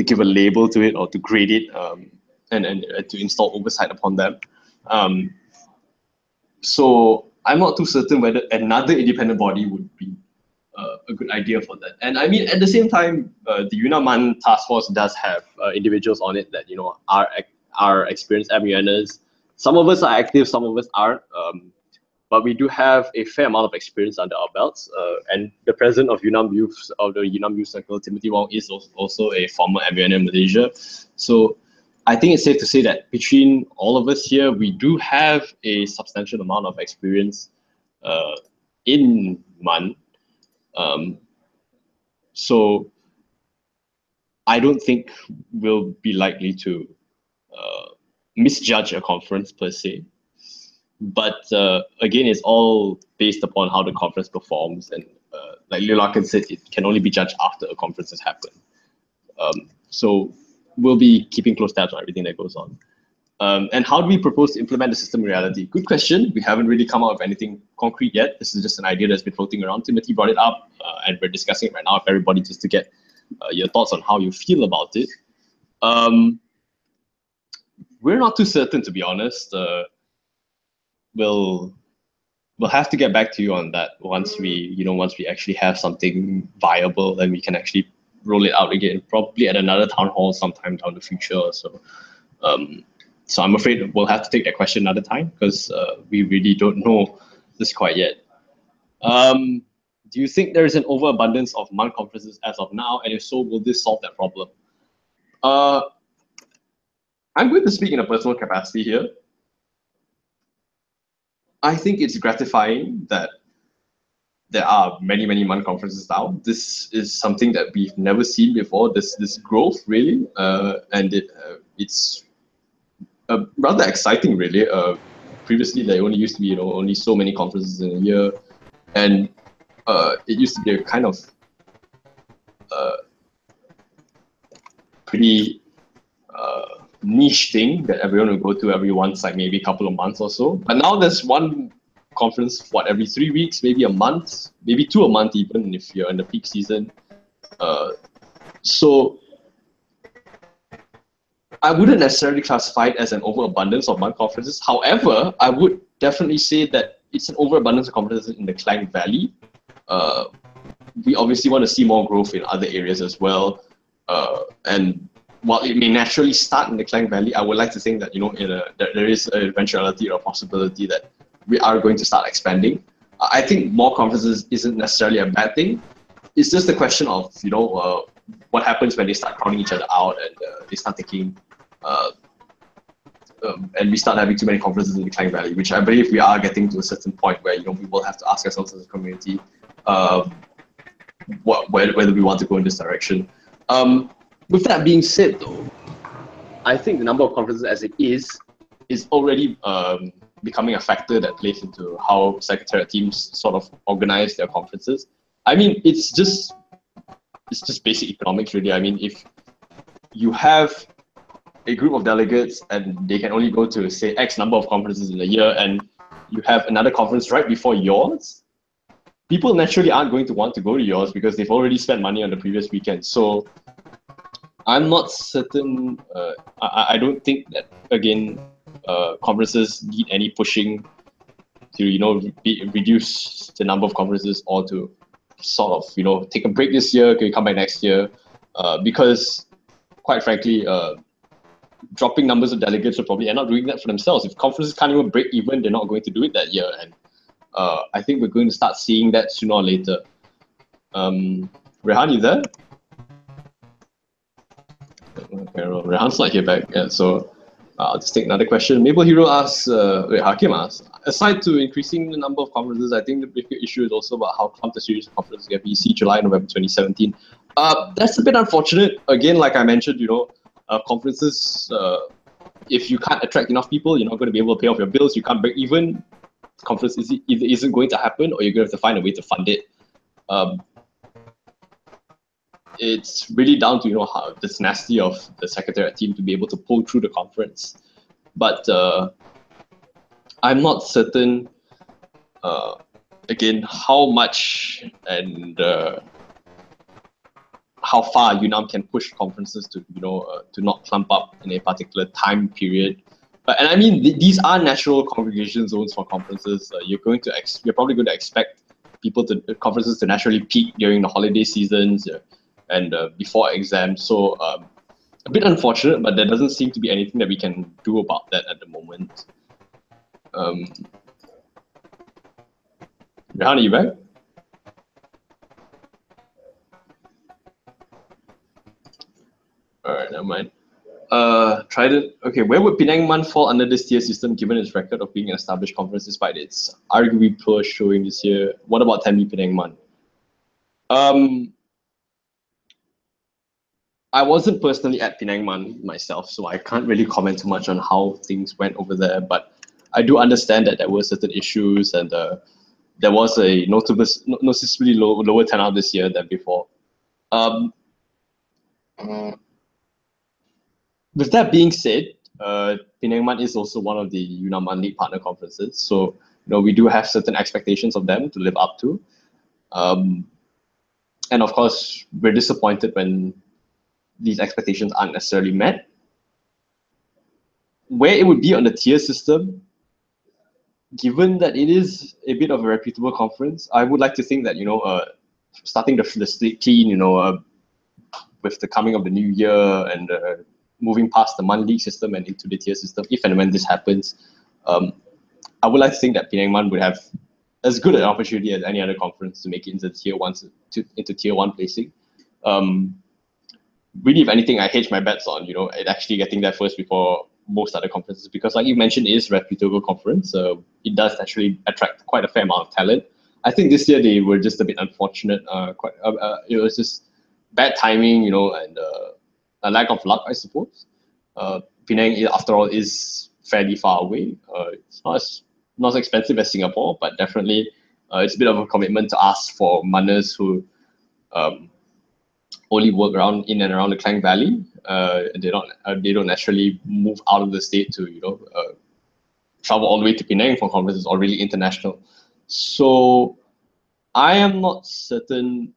give a label to it or to grade it, and to install oversight upon them. So I'm not too certain whether another independent body would be a good idea for that. And I mean, at the same time, the UNAM-MUN task force does have individuals on it that are experienced MUNers. Some of us are active, some of us aren't. But we do have a fair amount of experience under our belts. And the president of UNAM Youth, of the UNAM Youth Circle, Timothy Wong, is also a former MUN in Malaysia. So I think it's safe to say that between all of us here, we do have a substantial amount of experience in MUN. So I don't think we'll be likely to misjudge a conference per se. But again, it's all based upon how the conference performs. And like Leolakan said, it can only be judged after a conference has happened. So we'll be keeping close tabs on everything that goes on. And how do we propose to implement the system in reality? Good question. We haven't really come out with anything concrete yet. This is just an idea that's been floating around. Timothy brought it up, and we're discussing it right now with everybody just to get your thoughts on how you feel about it. We're not too certain, to be honest. We'll have to get back to you on that once we actually have something viable and we can actually roll it out again, probably at another town hall sometime down the future or so. So I'm afraid we'll have to take that question another time, because we really don't know this quite yet. Do you think there is an overabundance of MUN conferences as of now? And if so, will this solve that problem? I'm going to speak in a personal capacity here. I think it's gratifying that there are many MUN conferences now. This is something that we've never seen before, this growth, really. And it's rather exciting, really. Previously, there only used to be only so many conferences in a year. And it used to be a kind of pretty niche thing that everyone will go to every once, like maybe a couple of months or so. But now there's one conference, every 3 weeks, maybe a month, maybe 2 a month even if you're in the peak season. So I wouldn't necessarily classify it as an overabundance of MUN conferences. However, I would definitely say that it's an overabundance of conferences in the Klang Valley. We obviously want to see more growth in other areas as well. And while it may naturally start in the Klang Valley, I would like to think that there is an eventuality or a possibility that we are going to start expanding. I think more conferences isn't necessarily a bad thing. It's just a question of what happens when they start crowding each other out and they start taking and we start having too many conferences in the Klang Valley, which I believe we are getting to a certain point where we will have to ask ourselves as a community whether we want to go in this direction. With that being said, though, I think the number of conferences as it is already becoming a factor that plays into how secretariat teams sort of organize their conferences. I mean, it's just basic economics, really. I mean, if you have a group of delegates and they can only go to, say, X number of conferences in a year, and you have another conference right before yours, people naturally aren't going to want to go to yours because they've already spent money on the previous weekend. So I'm not certain. I don't think that, again, conferences need any pushing to reduce the number of conferences or to sort of take a break this year, can you come back next year, because quite frankly dropping numbers of delegates will probably end up doing that for themselves. If conferences can't even break even, they're not going to do it that year, and I think we're going to start seeing that sooner or later. Rehan, you there? Okay, well, Rehan's not here back yet, so I'll just take another question. Maple Hero asks, Hakim asks, aside to increasing the number of conferences, I think the bigger issue is also about how clumped the series of conferences get. We see July, November 2017. That's a bit unfortunate. Again, like I mentioned, conferences, if you can't attract enough people, you're not going to be able to pay off your bills, you can't break even, conference either isn't going to happen or you're going to have to find a way to fund it. It's really down to how the tenacity of the secretariat team to be able to pull through the conference. But I'm not certain again how much and how far UNAM can push conferences to to not clump up in a particular time period. And I mean, these are natural congregation zones for conferences. You're probably going to expect conferences to naturally peak during the holiday seasons and before exams. So a bit unfortunate, but there doesn't seem to be anything that we can do about that at the moment. Rehan, are you back? All right, never mind. Okay, where would Penang-MUN fall under this tier system given its record of being an established conference despite its arguably poor showing this year? What about 10B Penang-MUN? I wasn't personally at Penang-MUN myself, so I can't really comment too much on how things went over there, but I do understand that there were certain issues and there was a noticeably lower turnout this year than before. With that being said, Penang-MUN is also one of the UNAM-MUN League partner conferences, so we do have certain expectations of them to live up to, and of course we're disappointed when these expectations aren't necessarily met. Where it would be on the tier system, given that it is a bit of a reputable conference, I would like to think that starting the slate clean, with the coming of the new year and moving past the MUN League system and into the tier system, if and when this happens, I would like to think that Penang-MUN would have as good an opportunity as any other conference to make it into tier one placing. Really, if anything, I hedge my bets on it actually getting there first before most other conferences, because like you mentioned, it is a reputable conference. It does actually attract quite a fair amount of talent. I think this year they were just a bit unfortunate. It was just bad timing, and a lack of luck, I suppose. Penang, after all, is fairly far away. It's not as expensive as Singapore, but definitely it's a bit of a commitment to ask for MUNers who only work around in and around the Klang Valley. They don't naturally move out of the state to travel all the way to Penang for conferences or really international. So I am not certain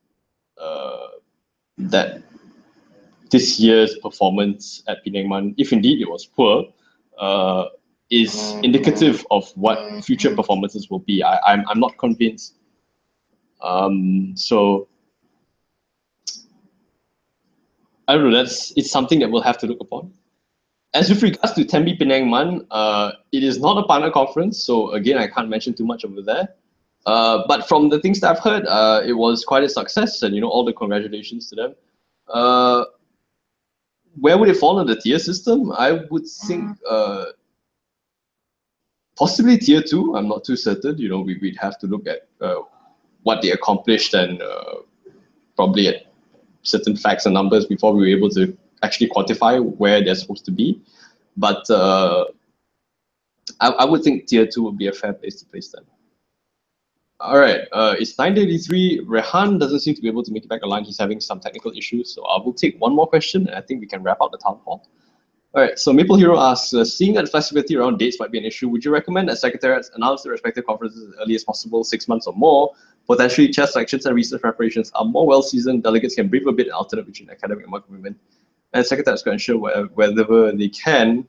that this year's performance at Penang-MUN, if indeed it was poor, is indicative of what future performances will be. I'm not convinced. So I don't know. It's something that we'll have to look upon. As with regards to Tembi Penang-MUN, it is not a partner conference, so again, I can't mention too much over there. But from the things that I've heard, it was quite a success, and all the congratulations to them. Where would it fall in the tier system? I would think possibly tier 2. I'm not too certain. We'd have to look at what they accomplished and probably at certain facts and numbers before we were able to actually quantify where they're supposed to be. But I would think tier 2 would be a fair place to place them. All right, it's 9:83. Rehan doesn't seem to be able to make it back online. He's having some technical issues, so I will take one more question, and I think we can wrap up the town hall. All right, so Maple Hero asks, seeing that flexibility around dates might be an issue, would you recommend that secretariats announce the respective conferences as early as possible, 6 months or more? Potentially, chess selections and research preparations are more well-seasoned. Delegates can breathe a bit and alternate between academic and work commitment. And secretariats can ensure wherever they can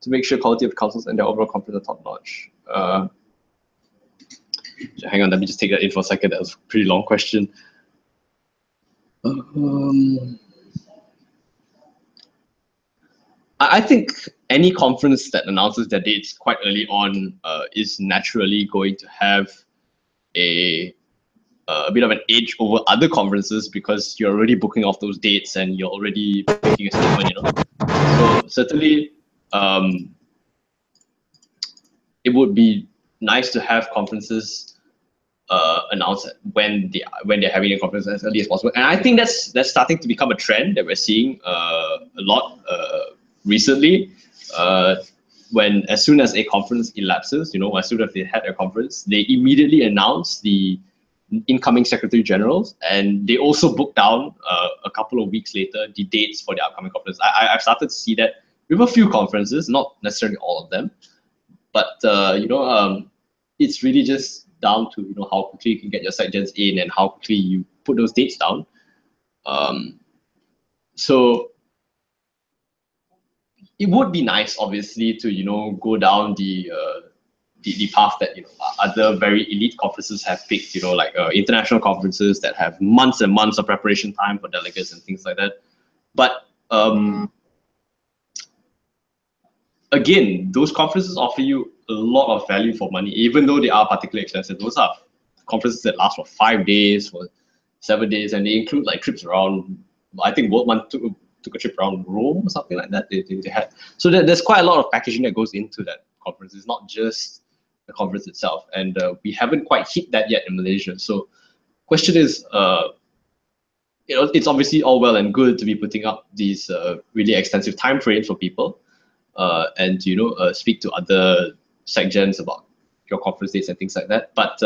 to make sure quality of councils and their overall conference are top-notch. Hang on, let me just take that in for a second. That was a pretty long question. I think any conference that announces their dates quite early on is naturally going to have a bit of an edge over other conferences because you're already booking off those dates and you're already making a statement, So certainly, it would be nice to have conferences announce when they're having a conference as early as possible, and I think that's starting to become a trend that we're seeing a lot recently. When as soon as a conference elapses, as soon as they had a conference, they immediately announce the incoming secretary generals, and they also book down a couple of weeks later the dates for the upcoming conference. I've started to see that with a few conferences, not necessarily all of them, but it's really just down to how quickly you can get your site gens in and how quickly you put those dates down. So it would be nice, obviously, to go down the path that other very elite conferences have picked. Like international conferences that have months and months of preparation time for delegates and things like that. But again, those conferences offer you a lot of value for money, even though they are particularly expensive. Those are conferences that last for 5 days, for 7 days, and they include like trips around. I think World-MUN took a trip around Rome or something like that. They had, so there's quite a lot of packaging that goes into that conference. It's not just the conference itself, and we haven't quite hit that yet in Malaysia. So, question is, it's obviously all well and good to be putting up these really extensive time frames for people, and speak to other secgens about your conference dates and things like that. But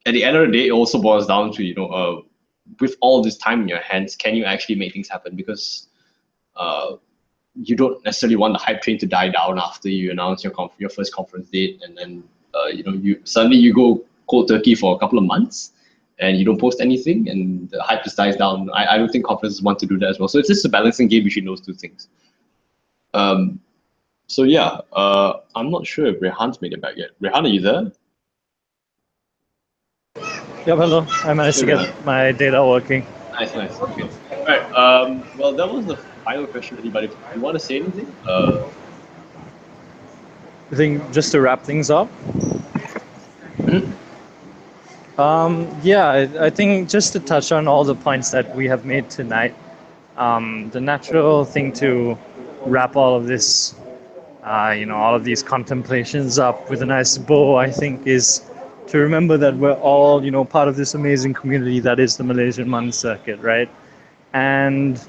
at the end of the day, it also boils down to with all this time in your hands, can you actually make things happen? Because you don't necessarily want the hype train to die down after you announce your first conference date, and then you suddenly go cold turkey for a couple of months and you don't post anything, and the hype just dies down. I don't think conferences want to do that as well. So it's just a balancing game between those two things. So yeah, I'm not sure if Rehan's made it back yet. Rehan, are you there? Yep, hello. I managed to get my data working. Nice. Okay. All right. Well, that was the final question, really. But if you want to say anything, I think just to wrap things up. Yeah, I think just to touch on all the points that we have made tonight, the natural thing to wrap all of this, all of these contemplations up with a nice bow, I think, is to remember that we're all, part of this amazing community that is the Malaysian MUN circuit, right? And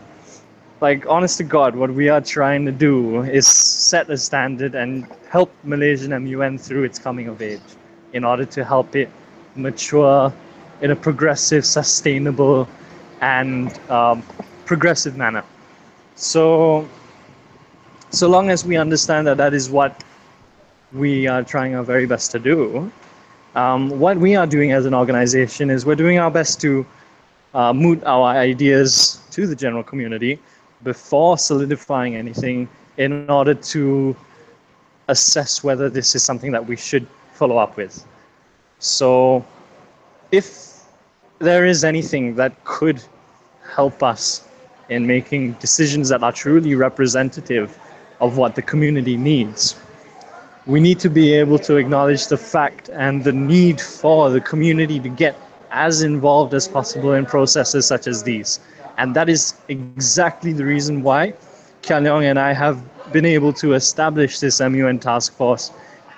like, honest to God, what we are trying to do is set a standard and help Malaysian MUN through its coming of age in order to help it mature in a progressive, sustainable, and progressive manner. So long as we understand that that is what we are trying our very best to do, what we are doing as an organization is we're doing our best to moot our ideas to the general community before solidifying anything in order to assess whether this is something that we should follow up with. So if there is anything that could help us in making decisions that are truly representative of what the community needs, we need to be able to acknowledge the fact and the need for the community to get as involved as possible in processes such as these. And that is exactly the reason why Kian Leong and I have been able to establish this MUN task force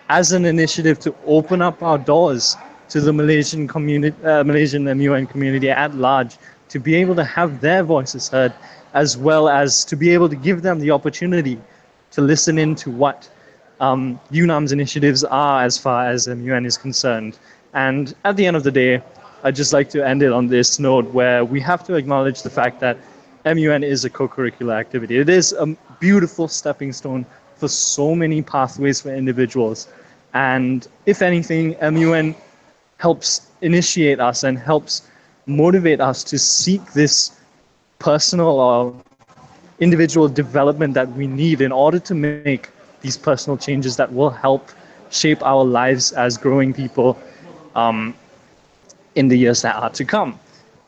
as an initiative to open up our doors to the Malaysian community, Malaysian MUN community at large, to be able to have their voices heard, as well as to be able to give them the opportunity to listen in to what UNAM's initiatives are as far as MUN is concerned. And at the end of the day, I'd just like to end it on this note where we have to acknowledge the fact that MUN is a co-curricular activity. It is a beautiful stepping stone for so many pathways for individuals. And if anything, MUN helps initiate us and helps motivate us to seek this personal or individual development that we need in order to make these personal changes that will help shape our lives as growing people in the years that are to come.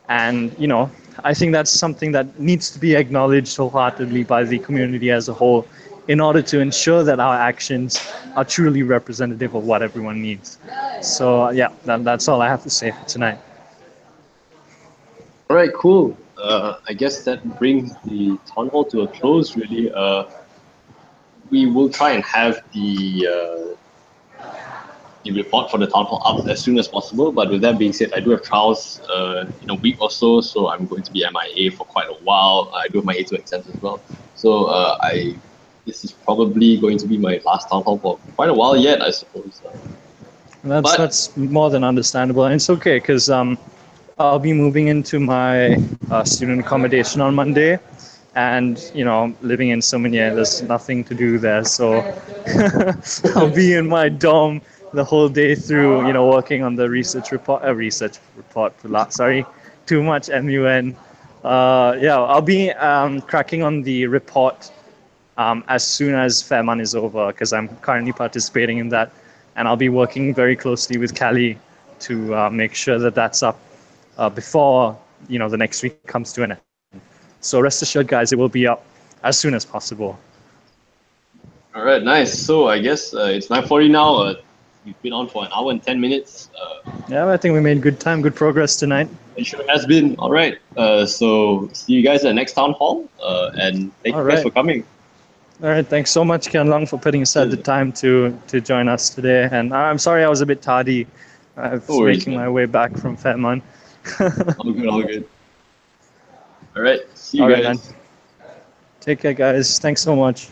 And, you know, I think that's something that needs to be acknowledged wholeheartedly by the community as a whole in order to ensure that our actions are truly representative of what everyone needs. So, yeah, that's all I have to say for tonight. All right, cool. I guess that brings the town hall to a close, really. We will try and have the report for the town hall up as soon as possible. But with that being said, I do have trials in a week or so, so I'm going to be MIA for quite a while. I do have my A2 exams as well. So this is probably going to be my last town hall for quite a while yet, I suppose. That's more than understandable, and it's okay because I'll be moving into my student accommodation on Monday, and you know, living in Sumanya, there's nothing to do there, so I'll be in my dorm the whole day through, you know, working on the research report. Sorry, too much MUN. Yeah, I'll be cracking on the report as soon as Fairmont is over, because I'm currently participating in that, and I'll be working very closely with Callie to make sure that that's up before, you know, the next week comes to an end. So rest assured, guys, it will be up as soon as possible. All right, nice. So I guess it's 9:40 now. We've been on for an hour and 10 minutes. Yeah, I think we made good time, good progress tonight. It sure has been. All right. So see you guys at the next town hall. And thank you guys for coming. All right, thanks so much, Kian Long, for putting aside the time to join us today. And I'm sorry I was a bit tardy. I was making my way back from Fairmont. All good, all good. All right, see you guys. Take care, guys. Thanks so much.